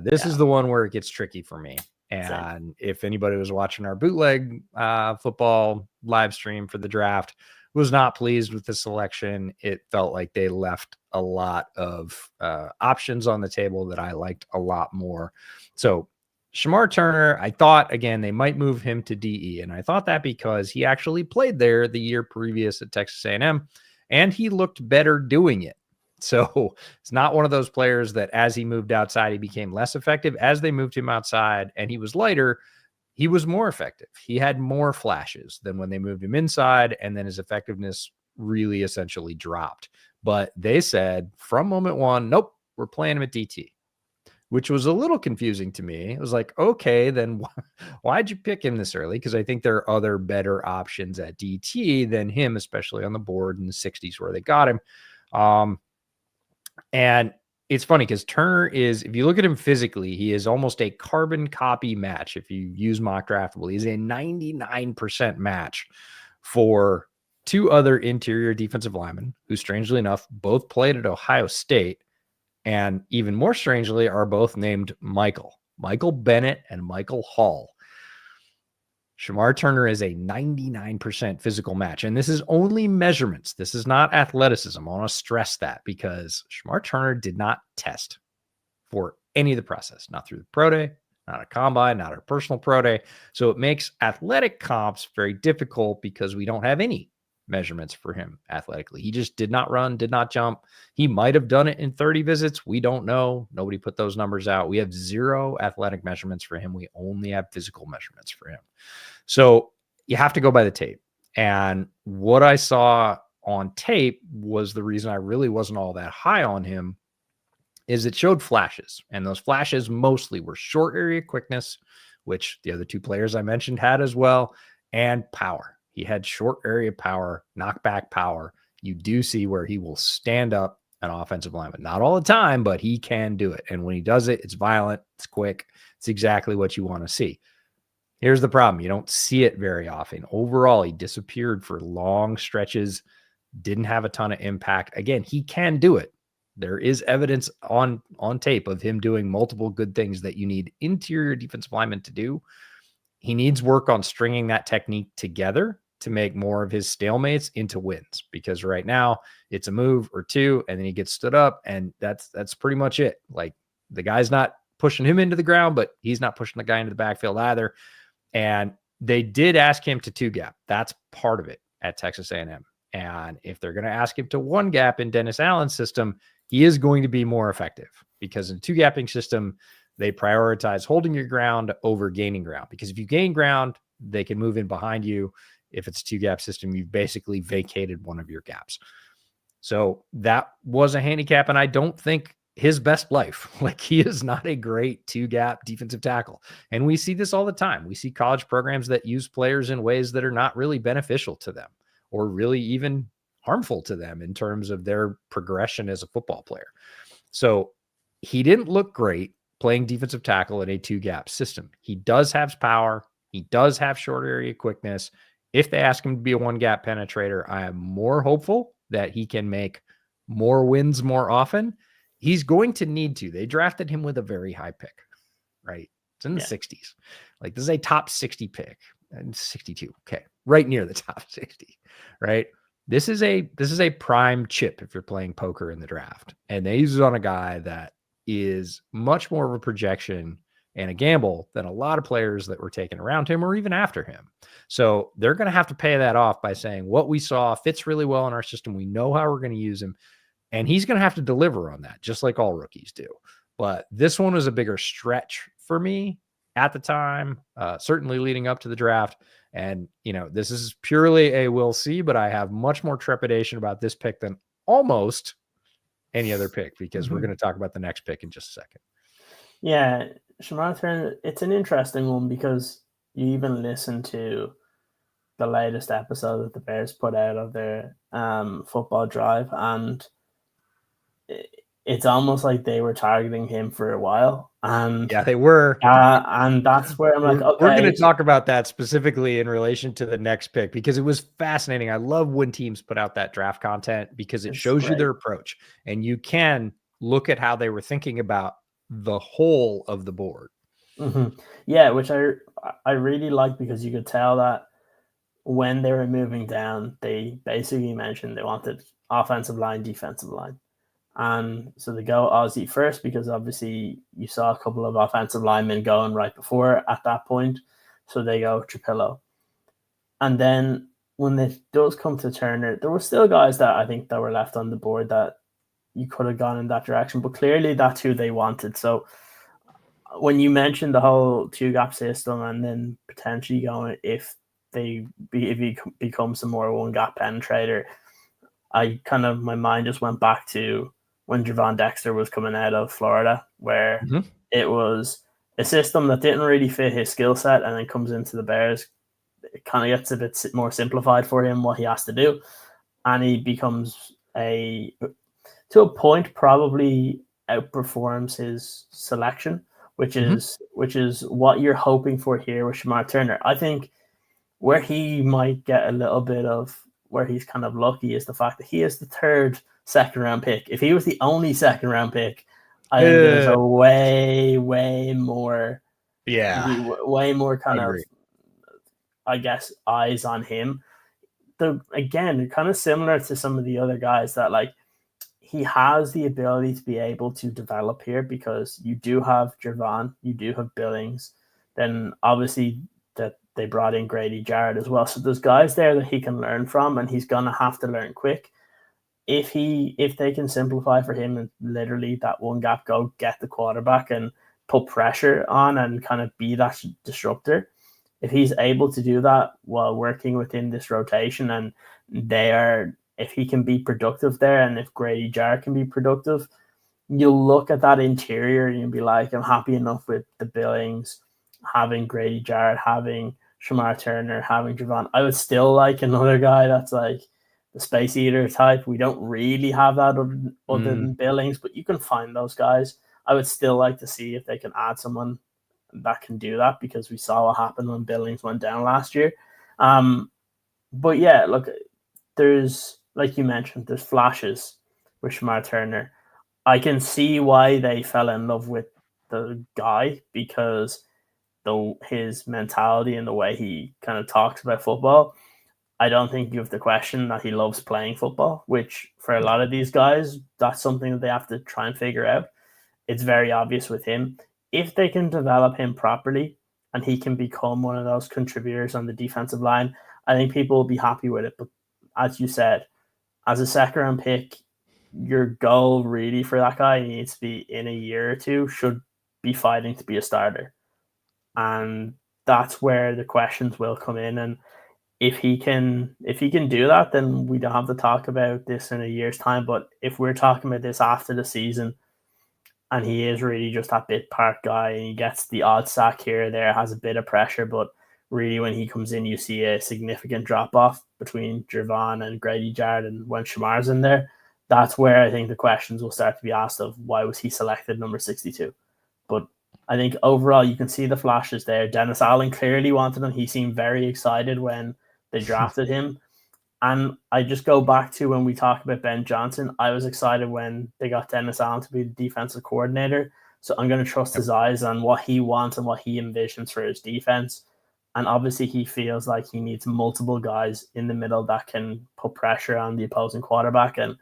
This is the one where it gets tricky for me. And if anybody was watching our bootleg football live stream for the draft, was not pleased with the selection. It felt like they left a lot of options on the table that I liked a lot more. So Shamar Turner, I thought, again, they might move him to DE. And I thought that because he actually played there the year previous at Texas A&M, and he looked better doing it. So it's not one of those players that as he moved outside, he became less effective. As they moved him outside and he was lighter, he was more effective. He had more flashes than when they moved him inside, and then his effectiveness really essentially dropped. But they said from moment one, nope, we're playing him at DT, which was a little confusing to me. It was like, okay, then why'd you pick him this early? Because I think there are other better options at DT than him, especially on the board in the 60s where they got him. And it's funny because Turner is, if you look at him physically, he is almost a carbon copy match. If you use Mock Draftable, he's a 99% match for two other interior defensive linemen who, strangely enough, both played at Ohio State. And even more strangely, are both named Michael Bennett and Michael Hall. Shamar Turner is a 99% physical match. And this is only measurements. This is not athleticism. I want to stress that because Shamar Turner did not test for any of the process, not through the pro day, not a combine, not a personal pro day. So it makes athletic comps very difficult because we don't have any measurements for him athletically. He just did not run, did not jump. He might have done it in 30 visits. We don't know. Nobody put those numbers out. We have zero athletic measurements for him. We only have physical measurements for him. So you have to go by the tape. And what I saw on tape was the reason I really wasn't all that high on him is it showed flashes. And those flashes mostly were short area quickness, which the other two players I mentioned had as well, and power. He had short area power, knockback power. You do see where he will stand up an offensive lineman. Not all the time, but he can do it. And when he does it, it's violent, it's quick. It's exactly what you want to see. Here's the problem. You don't see it very often. Overall, he disappeared for long stretches, didn't have a ton of impact. Again, he can do it. There is evidence on tape of him doing multiple good things that you need interior defensive linemen to do. He needs work on stringing that technique together to make more of his stalemates into wins, because right now it's a move or two and then he gets stood up, and that's pretty much it. Like, the guy's not pushing him into the ground, but he's not pushing the guy into the backfield either. And they did ask him to two gap. That's part of it at Texas A&M. And if they're going to ask him to one gap in Dennis Allen's system, he is going to be more effective, because in two gapping system, they prioritize holding your ground over gaining ground, because if you gain ground, they can move in behind you. If it's a two gap system, you've basically vacated one of your gaps. So that was a handicap. And I don't think his best life, like, he is not a great two gap defensive tackle. And we see this all the time. We see college programs that use players in ways that are not really beneficial to them, or really even harmful to them in terms of their progression as a football player. So he didn't look great playing defensive tackle in a two gap system. He does have power. He does have short area quickness. If they ask him to be a one gap penetrator, I am more hopeful that he can make more wins more often. He's going to need to. They drafted him with a very high pick, right? It's in the 60s. Like, this is a top 60 pick, and 62. Okay. Right near the top 60, right? This is a prime chip if you're playing poker in the draft. And they use it on a guy that is much more of a projection and a gamble than a lot of players that were taken around him or even after him. So they're going to have to pay that off by saying what we saw fits really well in our system. We know how we're going to use him. And he's going to have to deliver on that, just like all rookies do. But this one was a bigger stretch for me at the time, certainly leading up to the draft. And, this is purely a we'll see, but I have much more trepidation about this pick than almost any other pick, because we're going to talk about the next pick in just a second. Yeah, Shamar Turner, it's an interesting one because you even listen to the latest episode that the Bears put out of their football drive, and it's almost like they were targeting him for a while, and Yeah, they were. and that's where I'm like, We're going to okay, talk about that specifically in relation to the next pick because it was fascinating. I love when teams put out that draft content because it it's shows you great. their approach and you can look at how they were thinking about the whole of the board. Mm-hmm. Yeah, which I really like because you could tell that when they were moving down, they basically mentioned they wanted offensive line, defensive line. And so they go Azie first because obviously you saw a couple of offensive linemen going right before at that point. So they go Trapillo. And then when it does come to Turner, there were still guys that I think that were left on the board that you could have gone in that direction, but clearly that's who they wanted. So when you mentioned the whole two gap system and then potentially going if he becomes a more one gap penetrator, I kind of my mind just went back to when Javon Dexter was coming out of Florida, where it was a system that didn't really fit his skill set, and then comes into the Bears. It kind of gets a bit more simplified for him what he has to do, and he becomes to a point probably outperforms his selection, which is what you're hoping for here with Shamar Turner. I think where he might get a little bit of where he's kind of lucky is the fact that he is the third second round pick. If he was the only second round pick, I think there's a way more way more kind of I guess eyes on him. Again, kind of similar to some of the other guys that like he has the ability to be able to develop here because you do have Javon, you do have Billings, then obviously that they brought in Grady Jarrett as well. So there's guys there that he can learn from, and he's gonna have to learn quick. If they can simplify for him and literally that one gap go get the quarterback and put pressure on and kind of be that disruptor, if he's able to do that while working within this rotation and if he can be productive there and if Grady Jarrett can be productive, you'll look at that interior and you'll be like, I'm happy enough with the Billings, having Grady Jarrett, having Shamar Turner, having Javon. I would still like another guy that's like the space eater type. We don't really have that other than Billings, but you can find those guys. I would still like to see if they can add someone that can do that because we saw what happened when Billings went down last year. But yeah, look, there's like you mentioned, there's flashes with Shamar Turner. I can see why they fell in love with the guy because his mentality and the way he kind of talks about football. I don't think you have to question that he loves playing football, which for a lot of these guys, that's something that they have to try and figure out. It's very obvious with him. If they can develop him properly and he can become one of those contributors on the defensive line, I think people will be happy with it. But as you said, as a second round pick, your goal really for that guy needs to be in a year or two, should be fighting to be a starter. And that's where the questions will come in. And if he can do that, then we don't have to talk about this in a year's time. But if we're talking about this after the season, and he is really just that bit part guy, and he gets the odd sack here or there, has a bit of pressure, but really when he comes in, you see a significant drop off between Javon and Grady Jarrett, and when Shamar's in there, that's where I think the questions will start to be asked of why was he selected number 62. But I think overall you can see the flashes there. Dennis Allen clearly wanted him. He seemed very excited when they drafted him. And I just go back to when we talked about Ben Johnson. I was excited when they got Dennis Allen to be the defensive coordinator. So I'm going to trust his eyes on what he wants and what he envisions for his defense. And obviously he feels like he needs multiple guys in the middle that can put pressure on the opposing quarterback. And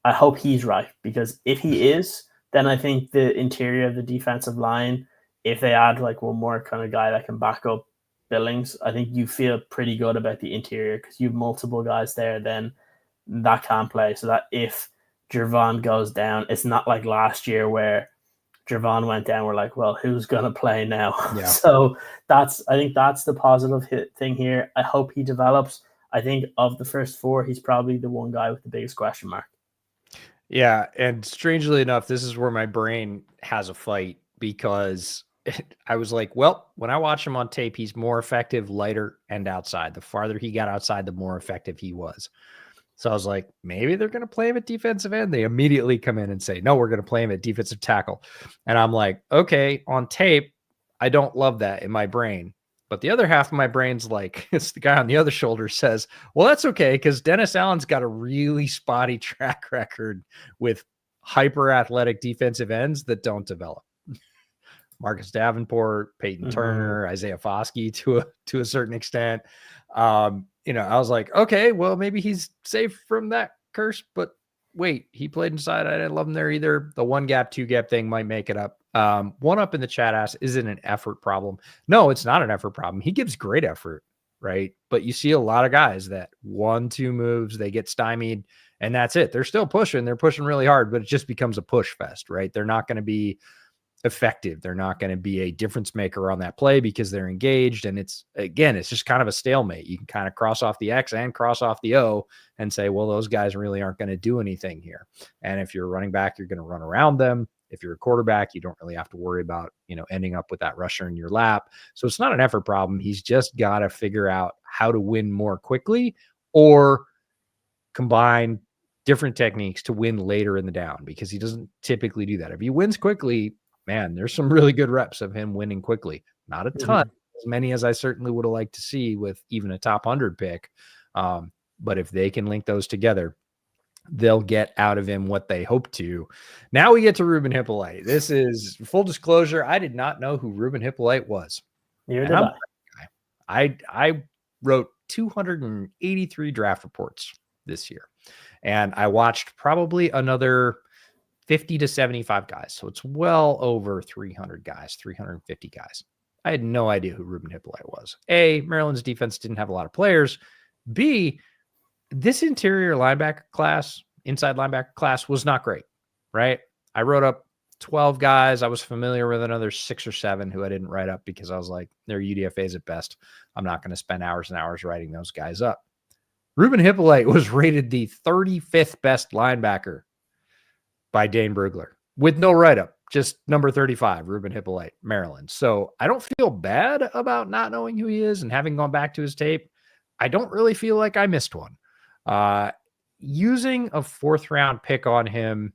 I hope he's right, because if he is, then I think the interior of the defensive line, if they add like one more kind of guy that can back up Billings, I think you feel pretty good about the interior because you have multiple guys there then that can play. So that if Javon goes down, it's not like last year where Javon went down. We're like, well, who's going to play now? Yeah. So I think that's the positive thing here. I hope he develops. I think of the first four, he's probably the one guy with the biggest question mark. Yeah, and strangely enough, this is where my brain has a fight because I was like, well, when I watch him on tape, he's more effective, lighter, and outside. The farther he got outside, the more effective he was. So I was like, maybe they're going to play him at defensive end. They immediately come in and say, no, we're going to play him at defensive tackle. And I'm like, okay, on tape, I don't love that in my brain. But the other half of my brain's like, it's the guy on the other shoulder says, well, that's okay, because Dennis Allen's got a really spotty track record with hyper athletic defensive ends that don't develop. Marcus Davenport, Peyton Turner, Isaiah Foskey to a certain extent. I was like, okay, well, maybe he's safe from that curse, but wait, he played inside. I didn't love him there either. The 1-gap, 2-gap thing might make it up. One up in the chat asks, is it an effort problem? No, it's not an effort problem. He gives great effort, right? But you see a lot of guys that 1-2 moves, they get stymied, and that's it. They're still pushing. They're pushing really hard, but it just becomes a push fest, right? They're not going to be effective. They're not going to be a difference maker on that play because they're engaged. And it's just kind of a stalemate. You can kind of cross off the X and cross off the O and say, well, those guys really aren't going to do anything here. And if you're a running back, you're going to run around them. If you're a quarterback, you don't really have to worry about, ending up with that rusher in your lap. So it's not an effort problem. He's just got to figure out how to win more quickly or combine different techniques to win later in the down, because he doesn't typically do that. If he wins quickly, man, there's some really good reps of him winning quickly. Not a ton, as many as I certainly would have liked to see with even a top 100 pick. But if they can link those together, they'll get out of him what they hope to. Now we get to Ruben Hyppolite. This is full disclosure. I did not know who Ruben Hyppolite was. I wrote 283 draft reports this year, and I watched probably another 50 to 75 guys. So it's well over 300 guys, 350 guys. I had no idea who Ruben Hyppolite was. A, Maryland's defense didn't have a lot of players. B, this interior linebacker class, inside linebacker class was not great, right? I wrote up 12 guys. I was familiar with another 6 or 7 who I didn't write up because I was like, they're UDFAs at best. I'm not going to spend hours and hours writing those guys up. Ruben Hyppolite was rated the 35th best linebacker by Dane Brugler with no write-up, just number 35, Ruben Hyppolite, Maryland. So I don't feel bad about not knowing who he is and having gone back to his tape. I don't really feel like I missed one. Using a 4th-round pick on him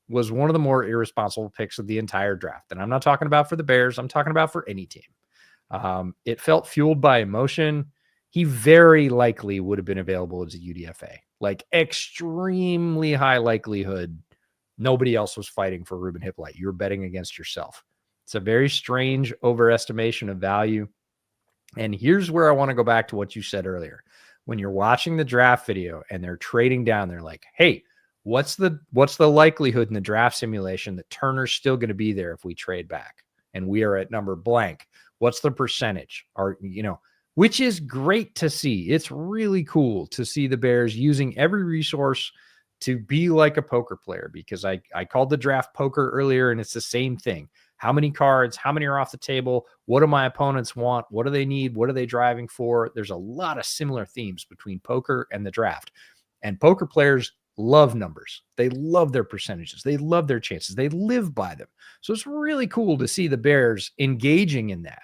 was one of the more irresponsible picks of the entire draft. And I'm not talking about for the Bears. I'm talking about for any team. It felt fueled by emotion. He very likely would have been available as a UDFA, like extremely high likelihood. Nobody else was fighting for Ruben Hyppolite. You were betting against yourself. It's a very strange overestimation of value. And here's where I want to go back to what you said earlier. When you're watching the draft video and they're trading down, they're like, hey, what's the likelihood in the draft simulation that Turner's still going to be there if we trade back and we are at number blank? What's the percentage? Which is great to see. It's really cool to see the Bears using every resource to be like a poker player, because I called the draft poker earlier, and it's the same thing. How many cards? How many are off the table? What do my opponents want? What do they need? What are they driving for? There's a lot of similar themes between poker and the draft. And poker players love numbers. They love their percentages. They love their chances. They live by them. So it's really cool to see the Bears engaging in that.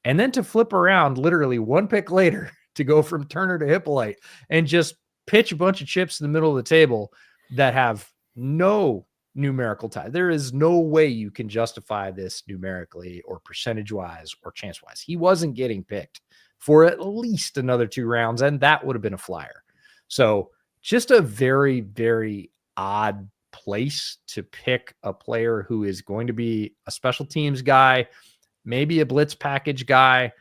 And then to flip around literally one pick later to go from Turner to Hyppolite and just pitch a bunch of chips in the middle of the table that have no numerical tie. There is no way you can justify this numerically or percentage-wise or chance-wise. He wasn't getting picked for at least another 2 rounds, and that would have been a flyer. So just a very, very odd place to pick a player who is going to be a special teams guy, maybe a blitz package guy.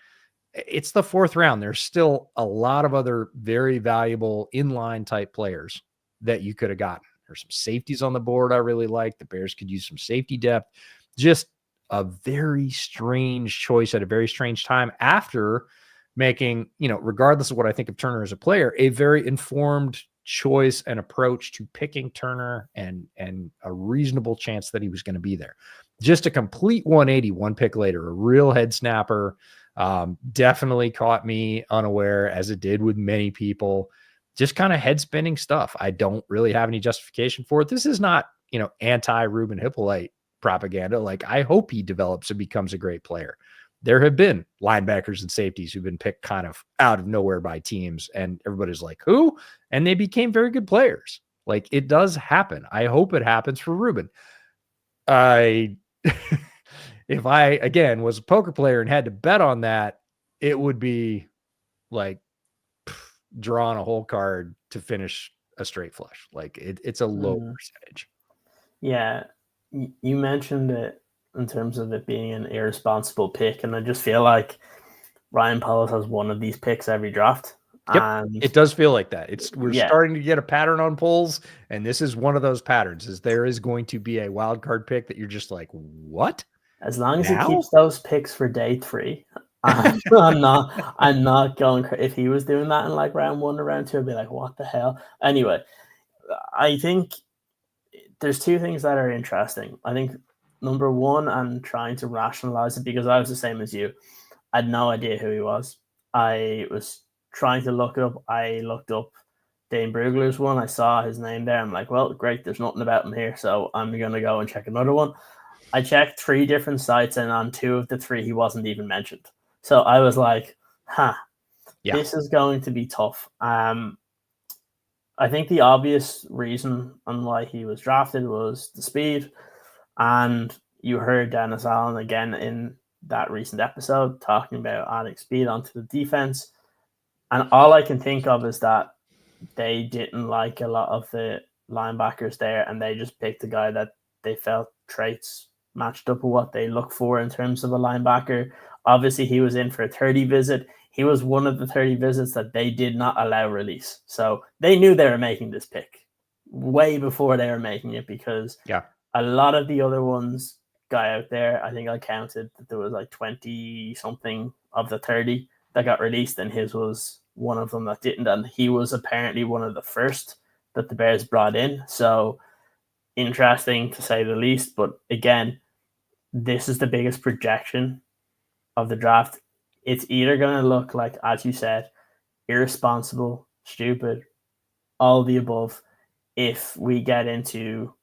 It's the 4th round. There's still a lot of other very valuable inline type players that you could have gotten. There's some safeties on the board I really like. The Bears could use some safety depth. Just a very strange choice at a very strange time after making, regardless of what I think of Turner as a player, a very informed choice and approach to picking Turner and a reasonable chance that he was going to be there. Just a complete 180 one pick later, a real head snapper. Definitely caught me unaware, as it did with many people. Just kind of head spinning stuff. I don't really have any justification for it. This is not, anti Ruben Hyppolite propaganda. Like, I hope he develops and becomes a great player. There have been linebackers and safeties who've been picked kind of out of nowhere by teams, and everybody's like, who? And they became very good players. Like, it does happen. I hope it happens for Ruben. If I, again, was a poker player and had to bet on that, it would be like drawing a whole card to finish a straight flush. Like, it's a low percentage. Yeah. You mentioned it in terms of it being an irresponsible pick, and I just feel like Ryan Poles has one of these picks every draft. Yep, And it does feel like that. We're starting to get a pattern on polls, and this is one of those patterns. Is there is going to be a wild card pick that you're just like, what? As long as he keeps those picks for day 3, I'm not going. If he was doing that in like round 1 or round 2, I'd be like, what the hell? Anyway, I think there's 2 things that are interesting. I think number 1, I'm trying to rationalize it because I was the same as you. I had no idea who he was. I was trying to look it up. I looked up Dane Brugler's one. I saw his name there. I'm like, well, great. There's nothing about him here, so I'm going to go and check another one. I checked 3 different sites, and on 2 of the 3, he wasn't even mentioned. So I was like, this is going to be tough. I think the obvious reason on why he was drafted was the speed. And you heard Dennis Allen again in that recent episode talking about adding speed onto the defense. And all I can think of is that they didn't like a lot of the linebackers there, and they just picked a guy that they felt traits matched up with what they look for in terms of a linebacker. Obviously, he was in for a 30 visit. He was one of the 30 visits that they did not allow release. So they knew they were making this pick way before they were making it, because a lot of the other ones got out there. I think I counted that there was like 20 something of the 30 that got released, and his was one of them that didn't. And he was apparently one of the first that the Bears brought in. So interesting to say the least. But again, this is the biggest projection of the draft. It's either going to look like, as you said, irresponsible, stupid, all the above, if we get into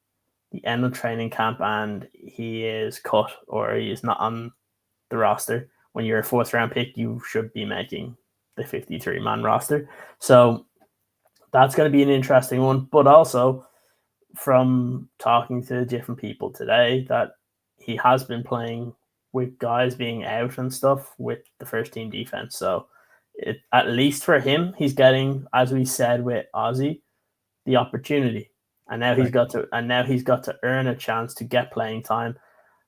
the end of training camp and he is cut or he is not on the roster. When you're a 4th round pick, you should be making the 53-man roster. So that's going to be an interesting one. But also, from talking to different people today, that he has been playing with guys being out and stuff with the first team defense. So at least for him, he's getting, as we said with Azie, the opportunity. And now he's got to earn a chance to get playing time.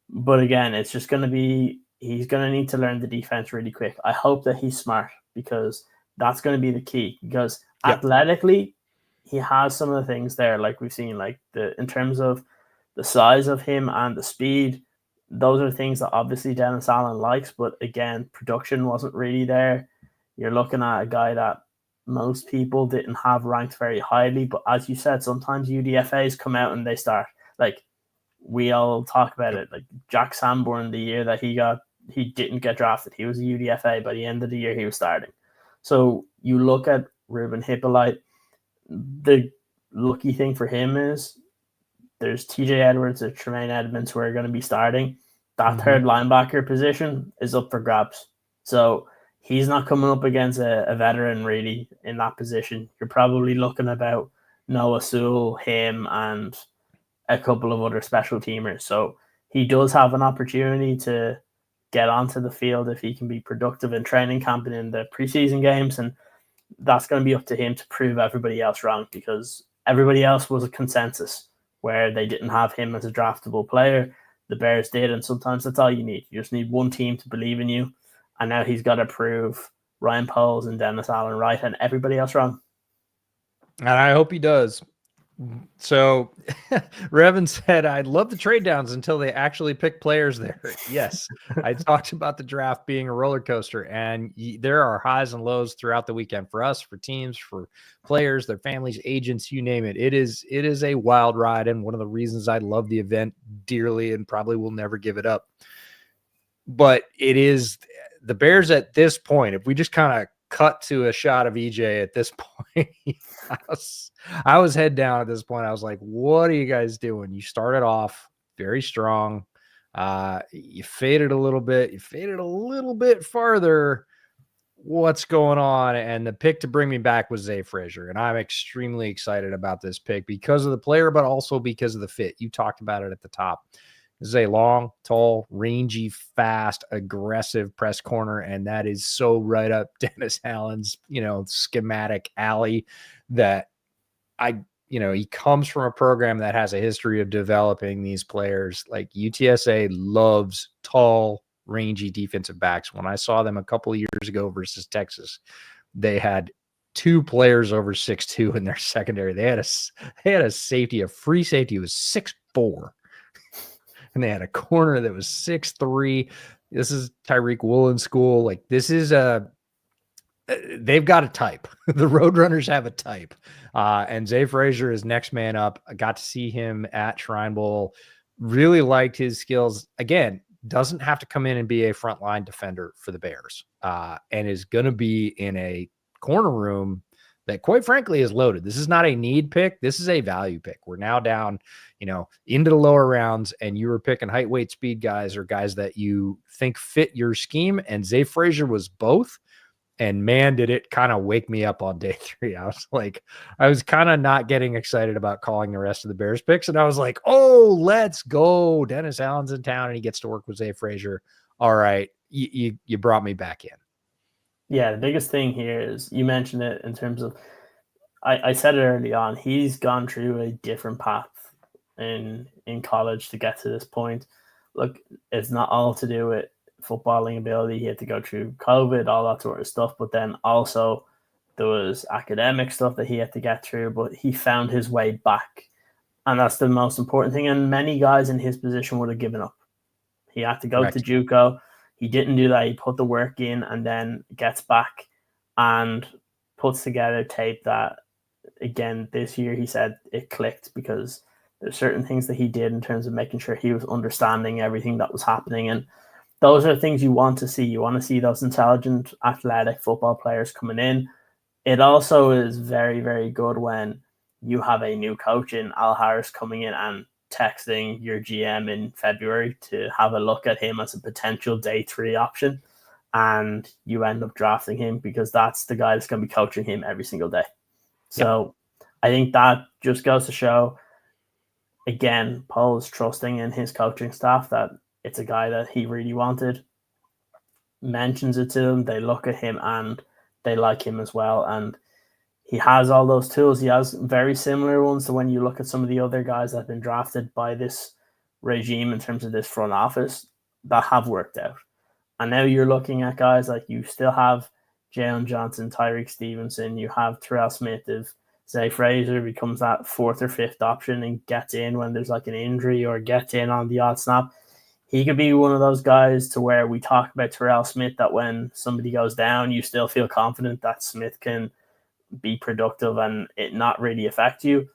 But again, it's just going to be, he's going to need to learn the defense really quick. I hope that he's smart, because that's going to be the key. Because athletically, he has some of the things there, like we've seen, like in terms of the size of him and the speed. Those are things that obviously Dennis Allen likes, but again, production wasn't really there. You're looking at a guy that most people didn't have ranked very highly, but as you said, sometimes UDFAs come out and they start. Like, we all talk about it. Like Jack Sanborn, the year that he didn't get drafted, he was a UDFA. By the end of the year, he was starting. So you look at Ruben Hyppolite. The lucky thing for him is there's TJ Edwards and Tremaine Edmonds who are going to be starting. That third linebacker position is up for grabs. So he's not coming up against a veteran really in that position. You're probably looking about Noah Sewell, him, and a couple of other special teamers. So he does have an opportunity to get onto the field if he can be productive in training camp and in the preseason games. And that's going to be up to him to prove everybody else wrong, because everybody else was a consensus where they didn't have him as a draftable player. The Bears did, and sometimes that's all you need. You just need one team to believe in you. And now he's got to prove Ryan Poles and Dennis Allen right and everybody else wrong. And I hope he does. So Revan said, I'd love the trade downs until they actually pick players there. Yes, I talked about the draft being a roller coaster, and there are highs and lows throughout the weekend for us, for teams, for players, their families, agents, you name it. It is a wild ride, and one of the reasons I love the event dearly and probably will never give it up. But it is the Bears at this point, if we just kind of cut to a shot of EJ at this point, I was head down at this point. I was like, what are you guys doing? You started off very strong. You faded a little bit. You faded a little bit farther. What's going on? And the pick to bring me back was Zay Frasier. And I'm extremely excited about this pick because of the player, but also because of the fit. You talked about it at the top. This is a long, tall, rangy, fast, aggressive press corner. And that is so right up Dennis Allen's, schematic alley that he comes from a program that has a history of developing these players. Like UTSA loves tall, rangy defensive backs. When I saw them a couple of years ago versus Texas, they had 2 players over 6'2" in their secondary. They had a safety, a free safety was 6'4", and they had a corner that was 6'3". This is Tyreek Woolen school. Like this is they've got a type. The Roadrunners have a type. And Zay Frasier is next man up. I got to see him at Shrine Bowl. Really liked his skills. Again, doesn't have to come in and be a frontline defender for the Bears, and is going to be in a corner room that, quite frankly, is loaded. This is not a need pick. This is a value pick. We're now down, into the lower rounds, and you were picking height, weight, speed guys or guys that you think fit your scheme. And Zay Frasier was both. And man, did it kind of wake me up on day 3. I was kind of not getting excited about calling the rest of the Bears picks. And I was like, oh, let's go. Dennis Allen's in town and he gets to work with Zay Frasier. All right. You brought me back in. Yeah. The biggest thing here is you mentioned it in terms of, I said it early on, he's gone through a different path in college to get to this point. Look, it's not all to do with footballing ability. He had to go through COVID, all that sort of stuff, but then also there was academic stuff that he had to get through, but he found his way back, and that's the most important thing. And many guys in his position would have given up. He had to go to JUCO. He didn't do that. He put the work in and then gets back and puts together tape that, again, this year he said it clicked because there's certain things that he did in terms of making sure he was understanding everything that was happening. And those are things you want to see. You want to see those intelligent, athletic football players coming in. It also is very, very good when you have a new coach in Al Harris coming in and texting your GM in February to have a look at him as a potential day 3 option. And you end up drafting him because that's the guy that's going to be coaching him every single day. So I think that just goes to show, again, Paul is trusting in his coaching staff that it's a guy that he really wanted, mentions it to them, they look at him and they like him as well. And he has all those tools. He has very similar ones to when you look at some of the other guys that have been drafted by this regime in terms of this front office that have worked out. And now you're looking at guys like you still have Jalen Johnson, Tyreek Stevenson, you have Terrell Smith. If Zay Frasier becomes that 4th or 5th option and gets in when there's like an injury or gets in on the odd snap, he could be one of those guys to where we talk about Terrell Smith, that when somebody goes down, you still feel confident that Smith can be productive and it not really affect you.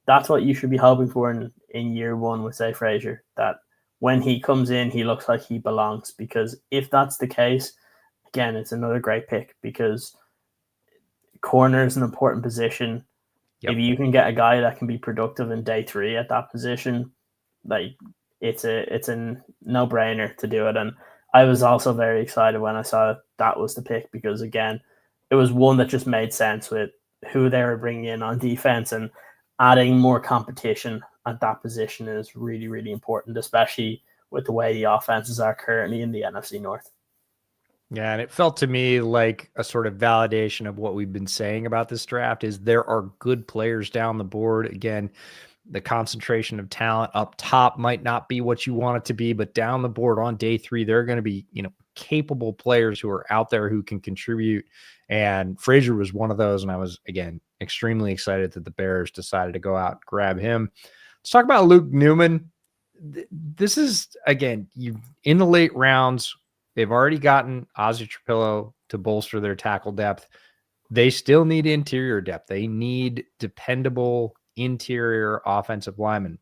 That's what you should be hoping for in year 1 with Zay Frasier, that when he comes in, he looks like he belongs. Because if that's the case, again, it's another great pick because corner is an important position. If you can get a guy that can be productive in day 3 at that position, like it's a no-brainer to do it. And I was also very excited when I saw that was the pick because, again, it was one that just made sense with who they were bringing in on defense, and adding more competition at that position is really, really important, especially with the way the offenses are currently in the NFC North. Yeah, and it felt to me like a sort of validation of what we've been saying about this draft is there are good players down the board. Again, the concentration of talent up top might not be what you want it to be, but down the board on day 3, there are going to be, capable players who are out there who can contribute. And Frasier was one of those. And I was, again, extremely excited that the Bears decided to go out and grab him. Let's talk about Luke Newman. This is, again, in the late rounds, they've already gotten Azie Trapillo to bolster their tackle depth. They still need interior depth. They need dependable interior offensive linemen.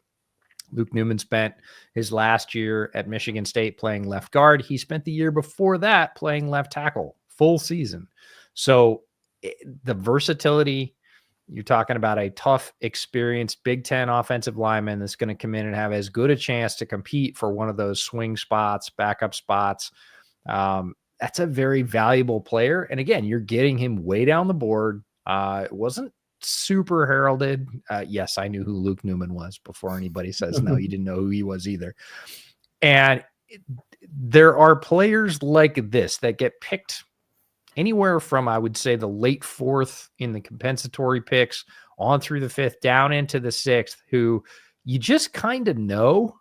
Luke Newman spent his last year at Michigan State playing left guard. He spent the year before that playing left tackle, full season. So the versatility, You're talking about a tough, experienced Big Ten offensive lineman that's going to come in and have as good a chance to compete for one of those swing spots, backup spots. That's a very valuable player. And again, you're getting him way down the board. It wasn't super heralded. Yes, I knew who Luke Newman was before anybody says, no, you didn't know who he was either. And there are players like this that get picked anywhere from, I would say, the late 4th in the compensatory picks on through the 5th, down into the 6th, who you just kind of know.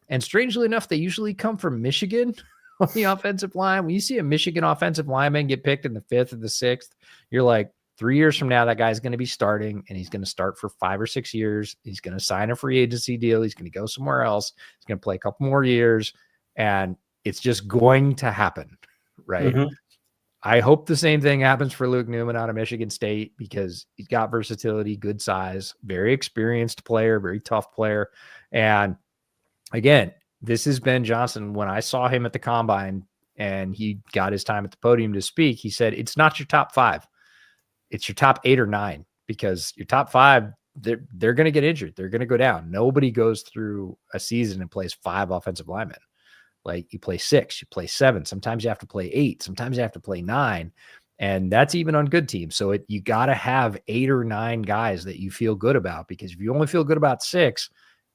And strangely enough, they usually come from Michigan on the offensive line. When you see a Michigan offensive lineman get picked in the 5th or the 6th, you're like, 3 years from now, that guy's going to be starting, and he's going to start for 5 or 6 years. He's going to sign a free agency deal. He's going to go somewhere else. He's going to play a couple more years, and it's just going to happen, right? Mm-hmm. I hope the same thing happens for Luke Newman out of Michigan State, because he's got versatility, good size, very experienced player, very tough player. And again, this is Ben Johnson. When I saw him at the combine and he got his time at the podium to speak, he said, it's not your top 5. It's your top 8 or 9, because your top 5, they're going to get injured. They're going to go down. Nobody goes through a season and plays 5 offensive linemen. Like, you play 6, you play 7. Sometimes you have to play 8. Sometimes you have to play 9. And that's even on good teams. So you got to have 8 or 9 guys that you feel good about, because if you only feel good about 6,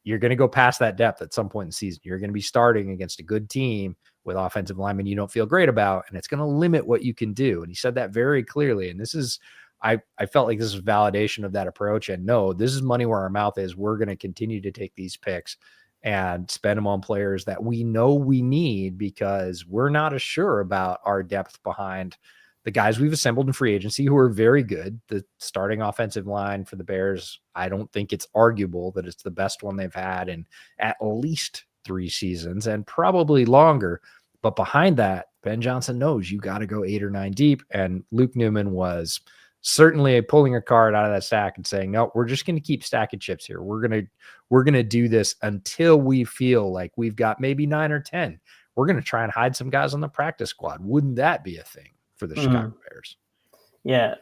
you're going to go past that depth at some point in the season. You're going to be starting against a good team with offensive linemen you don't feel great about, and it's going to limit what you can do. And he said that very clearly. And this is, I felt like this is validation of that approach. And no, this is money where our mouth is. We're going to continue to take these picks and spend them on players that we know we need, because we're not as sure about our depth behind the guys we've assembled in free agency, who are very good. The starting offensive line for the Bears, I don't think it's arguable that it's the best one they've had in at least 3 seasons, and probably longer. But behind that, Ben Johnson knows you got to go 8 or 9 deep. And Luke Newman was certainly pulling a card out of that stack and saying, no, we're just going to keep stacking chips here. We're going to do this until we feel like we've got maybe 9 or 10. We're going to try and hide some guys on the practice squad. Wouldn't that be a thing for the Chicago Bears? Yeah.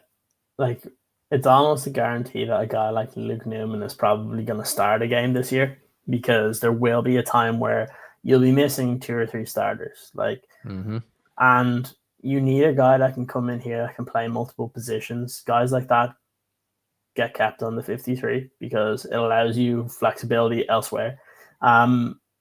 Like, it's almost a guarantee that a guy like Luke Newman is probably going to start a game this year, because there will be a time where you'll be missing 2 or 3 starters. And you need a guy that can come in here that can play multiple positions. Guys like that get kept on the 53 because it allows you flexibility elsewhere. Again,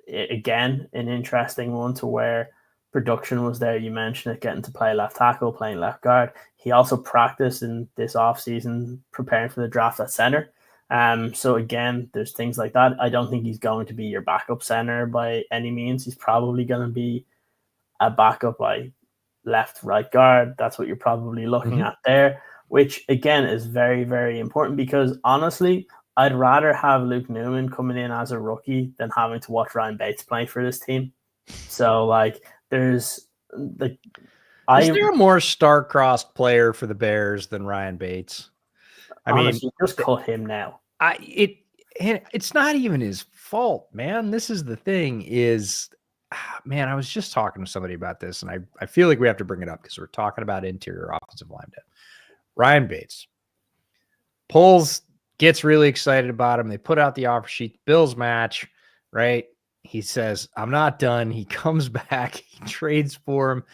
an interesting one to where production was there. You mentioned it, getting to play left tackle, playing left guard. He also practiced in this offseason preparing for the draft at center. So again, there's things like that. I don't think he's going to be your backup center by any means. He's probably going to be a backup like left, right guard. That's what you're probably looking at there, which again is very, very important, because honestly, I'd rather have Luke Newman coming in as a rookie than having to watch Ryan Bates play for this team. So like, is there a more star-crossed player for the Bears than Ryan Bates? I mean, just cut him now. It's not even his fault, man. This is the thing is, man, I was just talking to somebody about this, and I feel like we have to bring it up because we're talking about interior offensive line depth. Ryan Bates gets really excited about him. They put out the offer sheet. Bills match, right? He says, I'm not done. He comes back. He trades for him.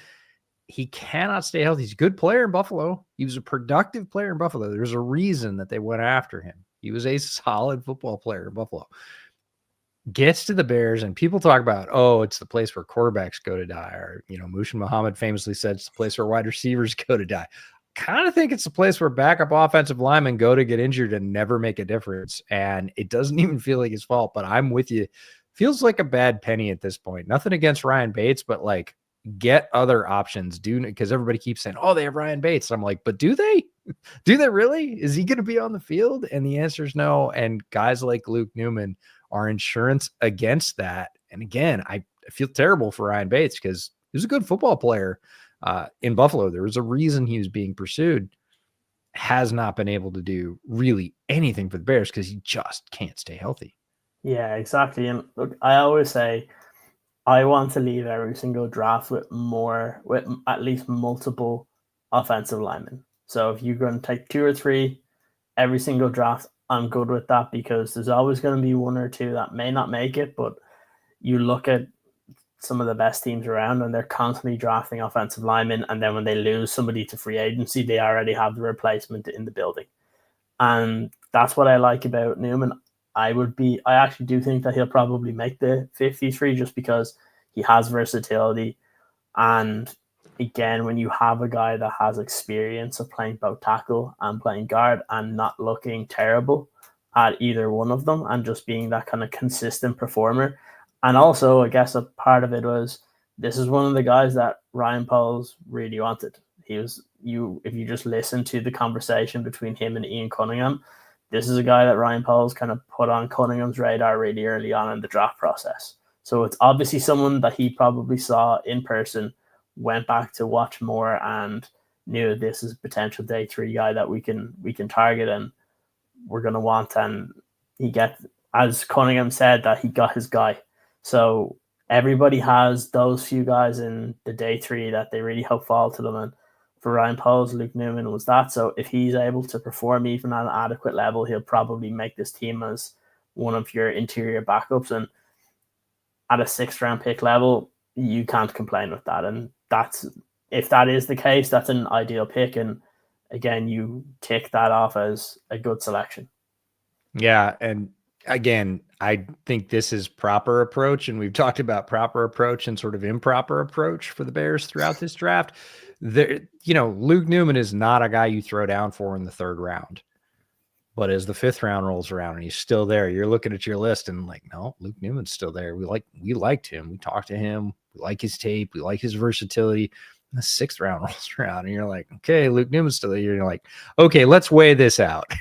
He cannot stay healthy. He's a good player in Buffalo. He was a productive player in Buffalo. There's a reason that they went after him. He was a solid football player in Buffalo. Gets to the Bears, and people talk about, oh, it's the place where quarterbacks go to die. Or, Mushin Muhammad famously said it's the place where wide receivers go to die. Kind of think it's the place where backup offensive linemen go to get injured and never make a difference. And it doesn't even feel like his fault, but I'm with you. Feels like a bad penny at this point. Nothing against Ryan Bates, but like, get other options. Because everybody keeps saying, oh, they have Ryan Bates. I'm like, but do they? Do they really? Is he going to be on the field? And the answer is no. And guys like Luke Newman are insurance against that. And again, I feel terrible for Ryan Bates because he was a good football player in Buffalo. There was a reason he was being pursued. Has not been able to do really anything for the Bears because he just can't stay healthy. Yeah, exactly. And look, I always say I want to leave every single draft with at least multiple offensive linemen. So if you're going to take 2 or 3 every single draft, I'm good with that because there's always going to be one or two that may not make it, but you look at some of the best teams around and they're constantly drafting offensive linemen, and then when they lose somebody to free agency, they already have the replacement in the building. And that's what I like about Newman. I actually do think that he'll probably make the 53 just because he has versatility. And again, when you have a guy that has experience of playing both tackle and playing guard and not looking terrible at either one of them and just being that kind of consistent performer. And also, I guess a part of it was this is one of the guys that Ryan Poles really wanted. If you just listen to the conversation between him and Ian Cunningham, this is a guy that Ryan Poles kind of put on Cunningham's radar really early on in the draft process. So it's obviously someone that he probably saw in person, went back to watch more, and knew this is a potential day 3 guy that we can target and we're going to want. And as Cunningham said, that he got his guy. So everybody has those few guys in the day 3 that they really hope fall to them. And for Ryan Poles, Luke Newman was that. So if he's able to perform even at an adequate level, he'll probably make this team as one of your interior backups. And at a 6th round pick level, you can't complain with that. And if that is the case, that's an ideal pick. And again, you tick that off as a good selection. Yeah. And again, I think this is proper approach. And we've talked about proper approach and sort of improper approach for the Bears throughout this draft. Luke Newman is not a guy you throw down for in the 3rd round. But as the 5th round rolls around and he's still there, you're looking at your list and like, no, Luke Newman's still there. We liked him. We talked to him. We like his tape. We like his versatility. And the 6th round rolls around and you're like, okay, Luke Newman's still there. You're like, okay, let's weigh this out.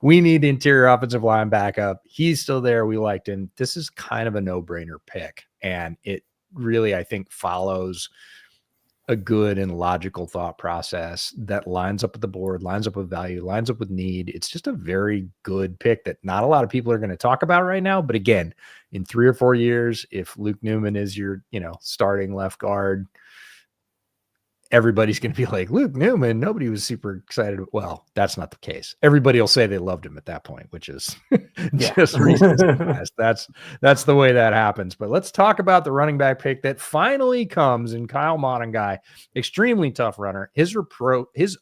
We need interior offensive line backup. He's still there. We liked him. This is kind of a no-brainer pick. And it really, I think, follows a good and logical thought process that lines up with the board, lines up with value, lines up with need. It's just a very good pick that not a lot of people are going to talk about right now. But again, in 3 or 4 years, if Luke Newman is your, starting left guard, everybody's going to be like, Luke Newman, nobody was super excited. Well, that's not the case. Everybody will say they loved him at that point, which is just recency bias. That's the way that happens. But let's talk about the running back pick that finally comes in Kyle Monangai. Extremely tough runner. His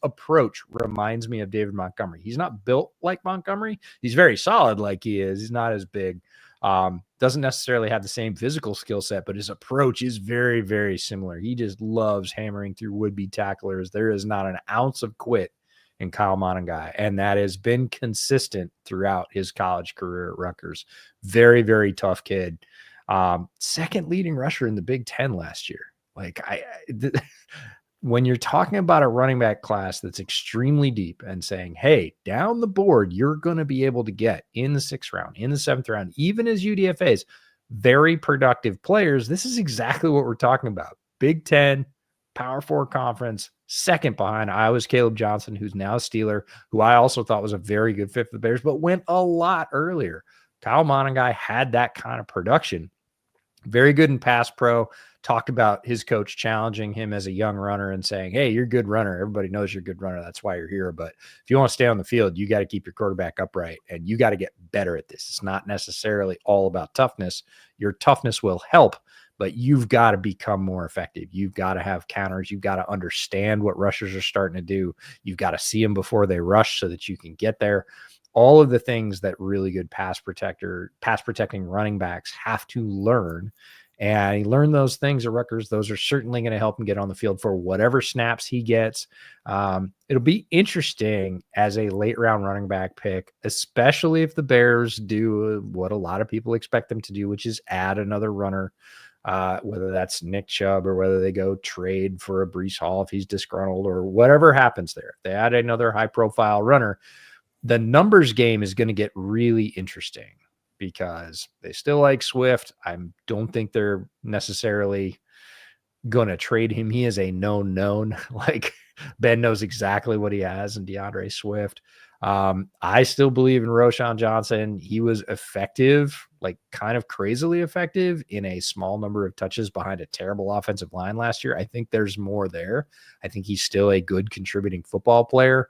approach reminds me of David Montgomery. He's not built like Montgomery. He's very solid like he is. He's not as big. Doesn't necessarily have the same physical skill set, but his approach is very, very similar. He just loves hammering through would-be tacklers. There is not an ounce of quit in Kyle Monangai, and that has been consistent throughout his college career at Rutgers. Very, very tough kid. 2nd leading rusher in the Big Ten last year. When you're talking about a running back class that's extremely deep and saying, hey, down the board, you're going to be able to get in the 6th round, in the 7th round, even as UDFAs, very productive players. This is exactly what we're talking about. Big Ten, Power 4 conference, 2nd behind Iowa's Caleb Johnson, who's now a Steeler, who I also thought was a very good fit for the Bears, but went a lot earlier. Kyle Monangai had that kind of production. Very good in pass pro. Talked about his coach challenging him as a young runner and saying, hey, you're a good runner. Everybody knows you're a good runner. That's why you're here. But if you want to stay on the field, you got to keep your quarterback upright and you got to get better at this. It's not necessarily all about toughness. Your toughness will help, but you've got to become more effective. You've got to have counters. You've got to understand what rushers are starting to do. You've got to see them before they rush so that you can get there. All of the things that really good pass protecting running backs have to learn. And he learned those things at Rutgers. Those are certainly going to help him get on the field for whatever snaps he gets. It'll be interesting as a late round running back pick, especially if the Bears do what a lot of people expect them to do, which is add another runner, whether that's Nick Chubb or whether they go trade for a Breece Hall if he's disgruntled or whatever happens there. If they add another high profile runner, the numbers game is going to get really interesting because they still like Swift. I don't think they're necessarily going to trade him. He is a known. Like Ben knows exactly what he has in DeAndre Swift. I still believe in Roschon Johnson. He was effective, like kind of crazily effective in a small number of touches behind a terrible offensive line last year. I think there's more there. I think he's still a good contributing football player.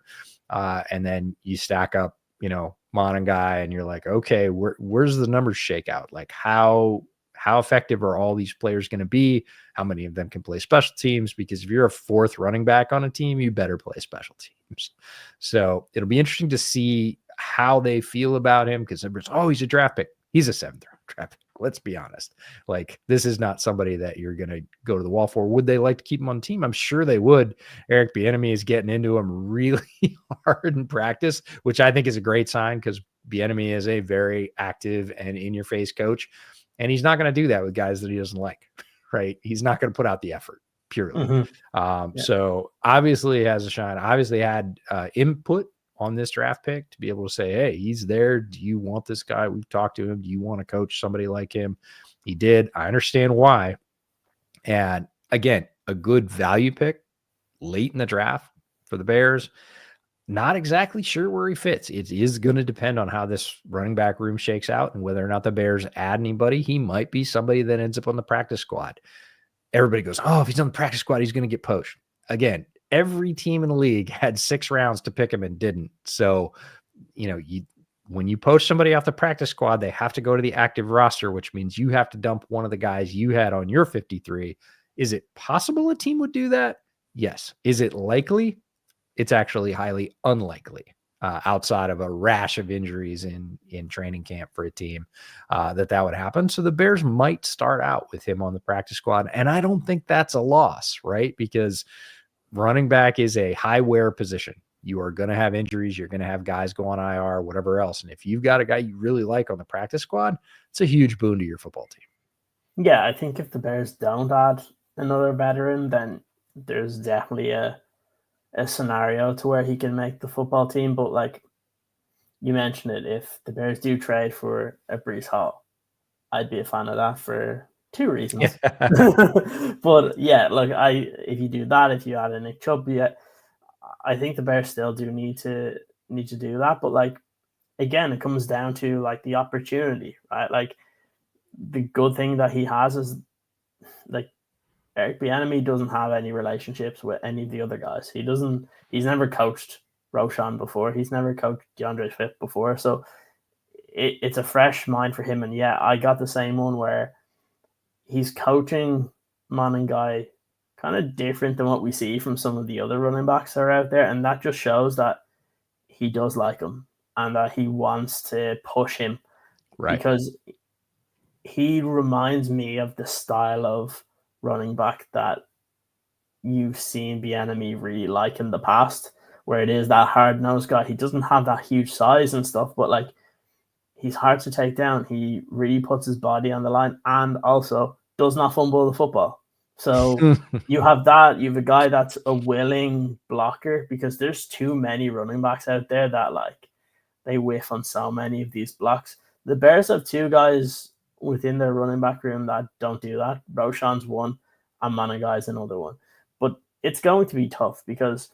And then you stack up Monangai, and you're like, okay, where's the numbers shake out? Like how effective are all these players going to be? How many of them can play special teams? Because if you're a fourth running back on a team, you better play special teams. So it'll be interesting to see how they feel about him, because he's a draft pick. He's a 7th round draft pick. Let's be honest. Like, this is not somebody that you're going to go to the wall for. Would they like to keep him on the team? I'm sure they would. Eric Bieniemy is getting into him really hard in practice, which I think is a great sign, because Bieniemy is a very active and in-your-face coach, and he's not going to do that with guys that he doesn't like, right? He's not going to put out the effort, purely. So obviously he has a shine. Obviously had input on this draft pick to be able to say, hey, he's there. Do you want this guy? We've talked to him. Do you want to coach somebody like him? He did. I understand why. And again, a good value pick late in the draft for the Bears. Not exactly sure where he fits. It is going to depend on how this running back room shakes out and whether or not the Bears add anybody. He might be somebody that ends up on the practice squad. Everybody goes, oh, if he's on the practice squad, he's going to get poached. Again, every team in the league had 6 rounds to pick him and didn't. So, when you poach somebody off the practice squad, they have to go to the active roster, which means you have to dump one of the guys you had on your 53. Is it possible a team would do that? Yes. Is it likely? It's actually highly unlikely, outside of a rash of injuries in training camp for a team, that would happen. So the Bears might start out with him on the practice squad. And I don't think that's a loss, right? Because running back is a high wear position. You are going to have injuries. You're going to have guys go on IR, whatever else. And if you've got a guy you really like on the practice squad, it's a huge boon to your football team. Yeah, I think if the Bears don't add another veteran, then there's definitely a scenario to where he can make the football team. But like you mentioned it, if the Bears do trade for a Breece Hall, I'd be a fan of that for 2 reasons. But yeah, if you do that, if you add a Nick Chubb, I think the Bears still do need to do that. But like, again, it comes down to like the opportunity, right? Like, the good thing that he has is like Eric Bieniemy doesn't have any relationships with any of the other guys. He's never coached Roshan before. He's never coached DeAndre Swift before. So it's a fresh mind for him. And yeah, I got the same one where he's coaching Monangai kind of different than what we see from some of the other running backs that are out there. And that just shows that he does like him and that he wants to push him. Right. Because he reminds me of the style of running back that you've seen Bieniemy really like in the past, where it is that hard-nosed guy. He doesn't have that huge size and stuff, but like, he's hard to take down. He really puts his body on the line and also does not fumble the football. So you have that. You have a guy that's a willing blocker, because there's too many running backs out there that like they whiff on so many of these blocks. The Bears have 2 guys within their running back room that don't do that. Roshan's one and Monangai's another one. But it's going to be tough, because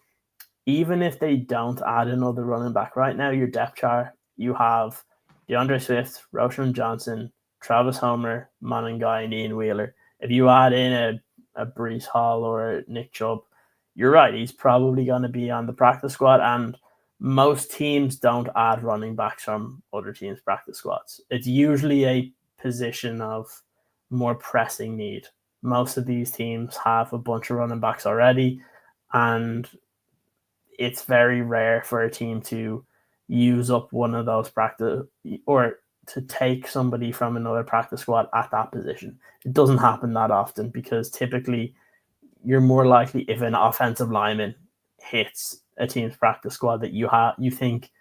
even if they don't add another running back right now, your depth chart, you have DeAndre Swift, Roshan Johnson, Travis Homer, Monangai, and Ian Wheeler. If you add in a Breece Hall or a Nick Chubb, you're right. He's probably going to be on the practice squad, and most teams don't add running backs from other teams' practice squads. It's usually a position of more pressing need. Most of these teams have a bunch of running backs already, and it's very rare for a team to use up one of those practice or to take somebody from another practice squad at that position. It doesn't happen that often, because typically you're more likely, if an offensive lineman hits a team's practice squad that you think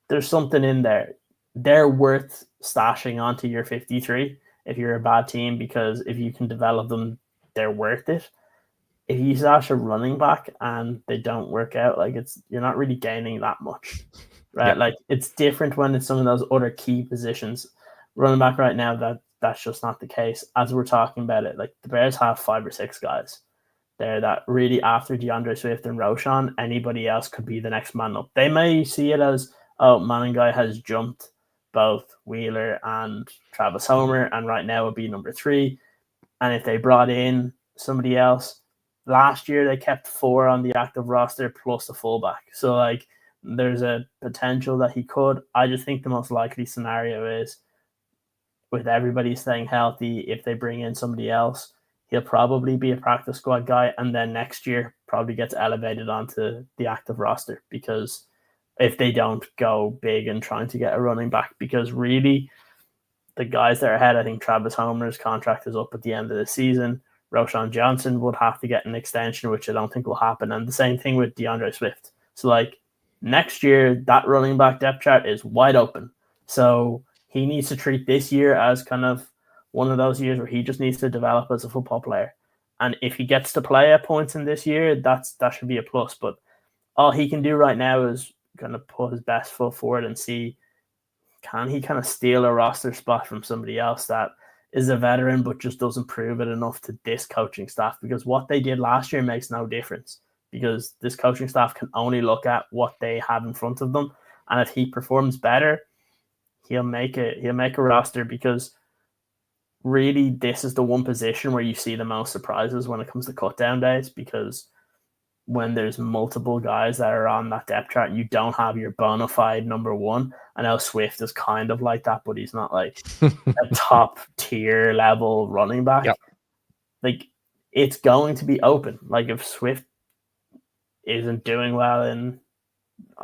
there's something in there, they're worth stashing onto your 53 if you're a bad team, because if you can develop them, they're worth it. If you stash a running back and they don't work out, like, you're not really gaining that much, right? Yep. Like, it's different when it's some of those other key positions. Running back right now, that's just not the case. As we're talking about it, like, the Bears have 5 or 6 guys there that really, after DeAndre Swift and Roshan, anybody else could be the next man up. They may see it as, oh, Monangai has jumped both Wheeler and Travis Homer, and right now would be number 3. And if they brought in somebody else, last year they kept 4 on the active roster plus the fullback. So like, there's a potential that he could. I just think the most likely scenario is, with everybody staying healthy, if they bring in somebody else, he'll probably be a practice squad guy, and then next year probably gets elevated onto the active roster, because if they don't go big and trying to get a running back, because really the guys that are ahead, I think Travis Homer's contract is up at the end of the season. Roshan Johnson would have to get an extension, which I don't think will happen. And the same thing with DeAndre Swift. So, like, next year, that running back depth chart is wide open. So he needs to treat this year as kind of one of those years where he just needs to develop as a football player. And if he gets to play at points in this year, that should be a plus. But all he can do right now is kind of put his best foot forward and see, can he kind of steal a roster spot from somebody else that is a veteran but just doesn't prove it enough to this coaching staff? Because what they did last year makes no difference, because this coaching staff can only look at what they have in front of them. And if he performs better, he'll make a roster, because really this is the one position where you see the most surprises when it comes to cut down days, because when there's multiple guys that are on that depth chart, you don't have your bona fide number one. I know Swift is kind of like that, but he's not like a top tier level running back. Yep. Like, it's going to be open. Like, if Swift isn't doing well in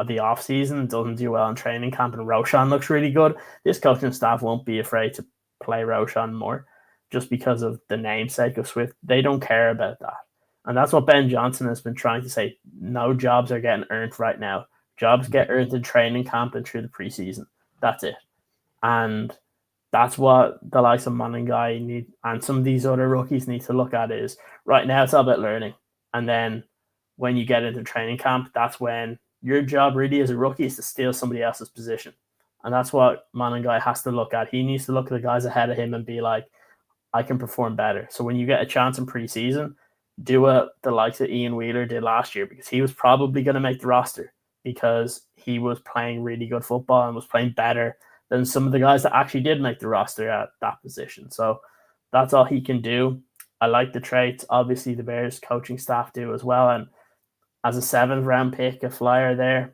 the off season, doesn't do well in training camp, and Roshan looks really good, this coaching staff won't be afraid to play Roshan more, just because of the namesake of Swift. They don't care about that. And that's what Ben Johnson has been trying to say. No jobs are getting earned right now. Jobs get earned in training camp and through the preseason. That's it. And that's what the likes of Monangai need, and some of these other rookies need to look at, is right now it's all about learning. And then when you get into training camp, that's when your job really as a rookie is to steal somebody else's position. And that's what Monangai has to look at. He needs to look at the guys ahead of him and be like, I can perform better. So when you get a chance in preseason, do what the likes of Ian Wheeler did last year, because he was probably going to make the roster because he was playing really good football and was playing better than some of the guys that actually did make the roster at that position. So that's all he can do. I like the traits. Obviously, the Bears coaching staff do as well. And as a 7th round pick, a flyer there,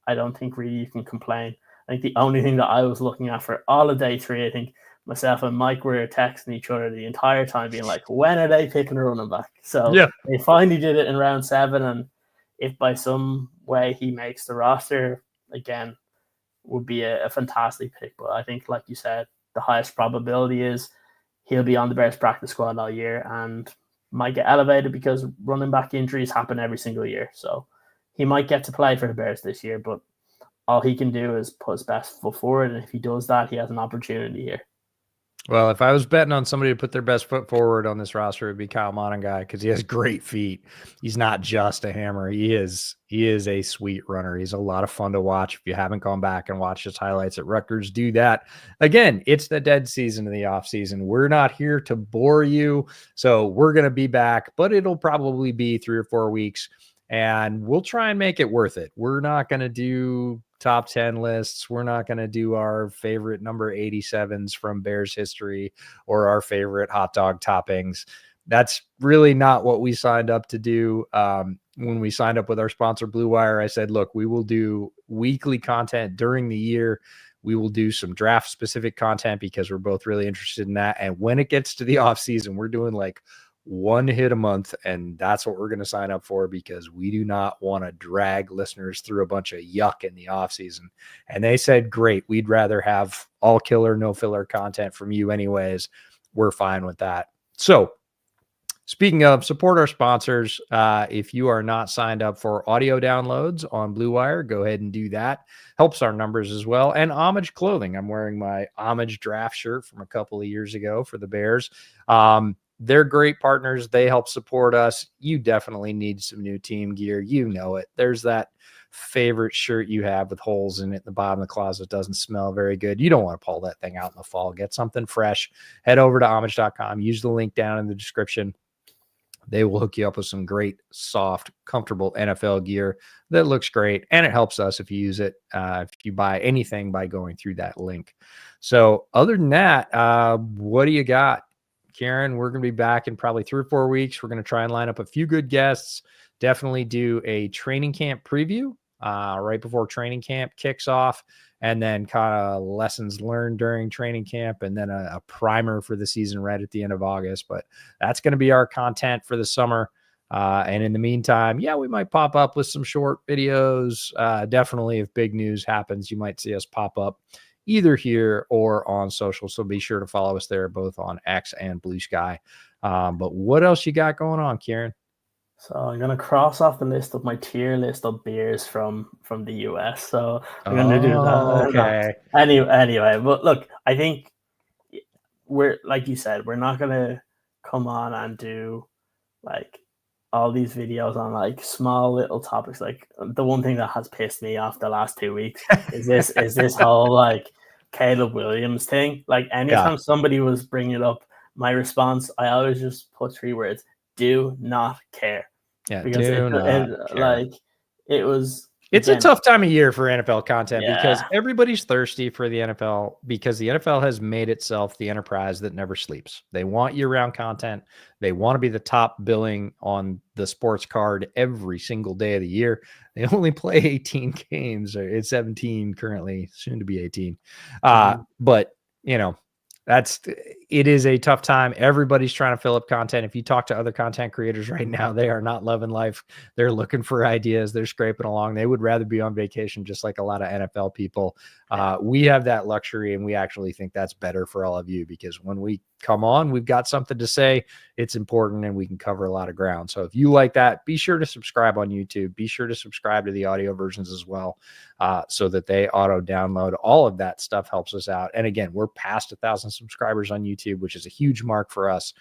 I don't think really you can complain. I think the only thing that I was looking at for all of day 3, I think myself and Mike were texting each other the entire time being like, when are they picking a running back? So They finally did it in round 7. And if by some way he makes the roster, again, would be a fantastic pick. But I think, like you said, the highest probability is he'll be on the Bears practice squad all year and might get elevated, because running back injuries happen every single year. So he might get to play for the Bears this year, but all he can do is put his best foot forward. And if he does that, he has an opportunity here. Well, if I was betting on somebody to put their best foot forward on this roster, it would be Kyle Monangai, because he has great feet. He's not just a hammer. He is a sweet runner. He's a lot of fun to watch. If you haven't gone back and watched his highlights at Rutgers, do that. Again, it's the dead season of the offseason. We're not here to bore you, so we're going to be back, but it'll probably be 3 or 4 weeks, and we'll try and make it worth it. We're not going to do top 10 lists. We're not going to do our favorite number 87s from Bears history or our favorite hot dog toppings. That's really not what we signed up to do. When we signed up with our sponsor, Blue Wire, I said, look, we will do weekly content during the year. We will do some draft specific content because we're both really interested in that. And when it gets to the off season, we're doing like 1 hit a month, and that's what we're going to sign up for, because we do not want to drag listeners through a bunch of yuck in the off season. And they said, great, we'd rather have all killer, no filler content from you anyways. We're fine with that. So speaking of, support our sponsors. If you are not signed up for audio downloads on Blue Wire, go ahead and do that. Helps our numbers as well. And Homage Clothing. I'm wearing my Homage draft shirt from a couple of years ago for the Bears. They're great partners. They help support us. You definitely need some new team gear. You know it. There's that favorite shirt you have with holes in it in the bottom of the closet. Doesn't smell very good. You don't want to pull that thing out in the fall. Get something fresh. Head over to homage.com. Use the link down in the description. They will hook you up with some great, soft, comfortable NFL gear that looks great. And it helps us if you use it, if you buy anything by going through that link. So other than that, what do you got? Ciaran, we're going to be back in probably 3 or 4 weeks. We're going to try and line up a few good guests. Definitely do a training camp preview. right before training camp kicks off, and then kind of lessons learned during training camp, and then a primer for the season right at the end of August. But that's going to be our content for the summer. And in the meantime, yeah, we might pop up with some short videos. Definitely, if big news happens, you might see us pop up either here or on social. So be sure to follow us there, both on X and Blue Sky. But what else you got going on, Ciaran? So I'm gonna cross off the list of my tier list of beers from the US. So I'm gonna do that. Okay. Anyway, but look, I think we're, like you said, we're not gonna come on and do like all these videos on like small little topics. Like the one thing that has pissed me off the last 2 weeks is this whole like Caleb Williams thing. Like anytime somebody was bringing it up, my response, I always just put 3 words: do not care. Yeah, because it was. It's a tough time of year for NFL content because Yeah. everybody's thirsty for the NFL, because the NFL has made itself the enterprise that never sleeps. They want year-round content. They want to be the top billing on the sports card every single day of the year. They only play 18 games, or it's 17 currently, soon to be 18. But, you know, it is a tough time. Everybody's trying to fill up content. If you talk to other content creators right now, they are not loving life. They're looking for ideas. They're scraping along. They would rather be on vacation, just like a lot of NFL people. We have that luxury, and we actually think that's better for all of you, because when we come on, we've got something to say. It's important, and we can cover a lot of ground. So if you like that, be sure to subscribe on YouTube. Be sure to subscribe to the audio versions as well, so that they auto download. All of that stuff helps us out. And again, we're past 1,000 subscribers on YouTube, which is a huge mark for us.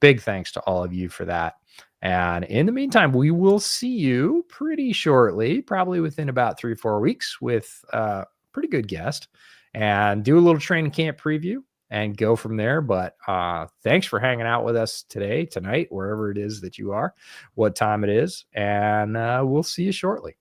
Big thanks to all of you for that. And in the meantime, we will see you pretty shortly, probably within about 3 or 4 weeks, with a pretty good guest, and do a little training camp preview and go from there. But thanks for hanging out with us today, tonight, wherever it is that you are, what time it is. And we'll see you shortly.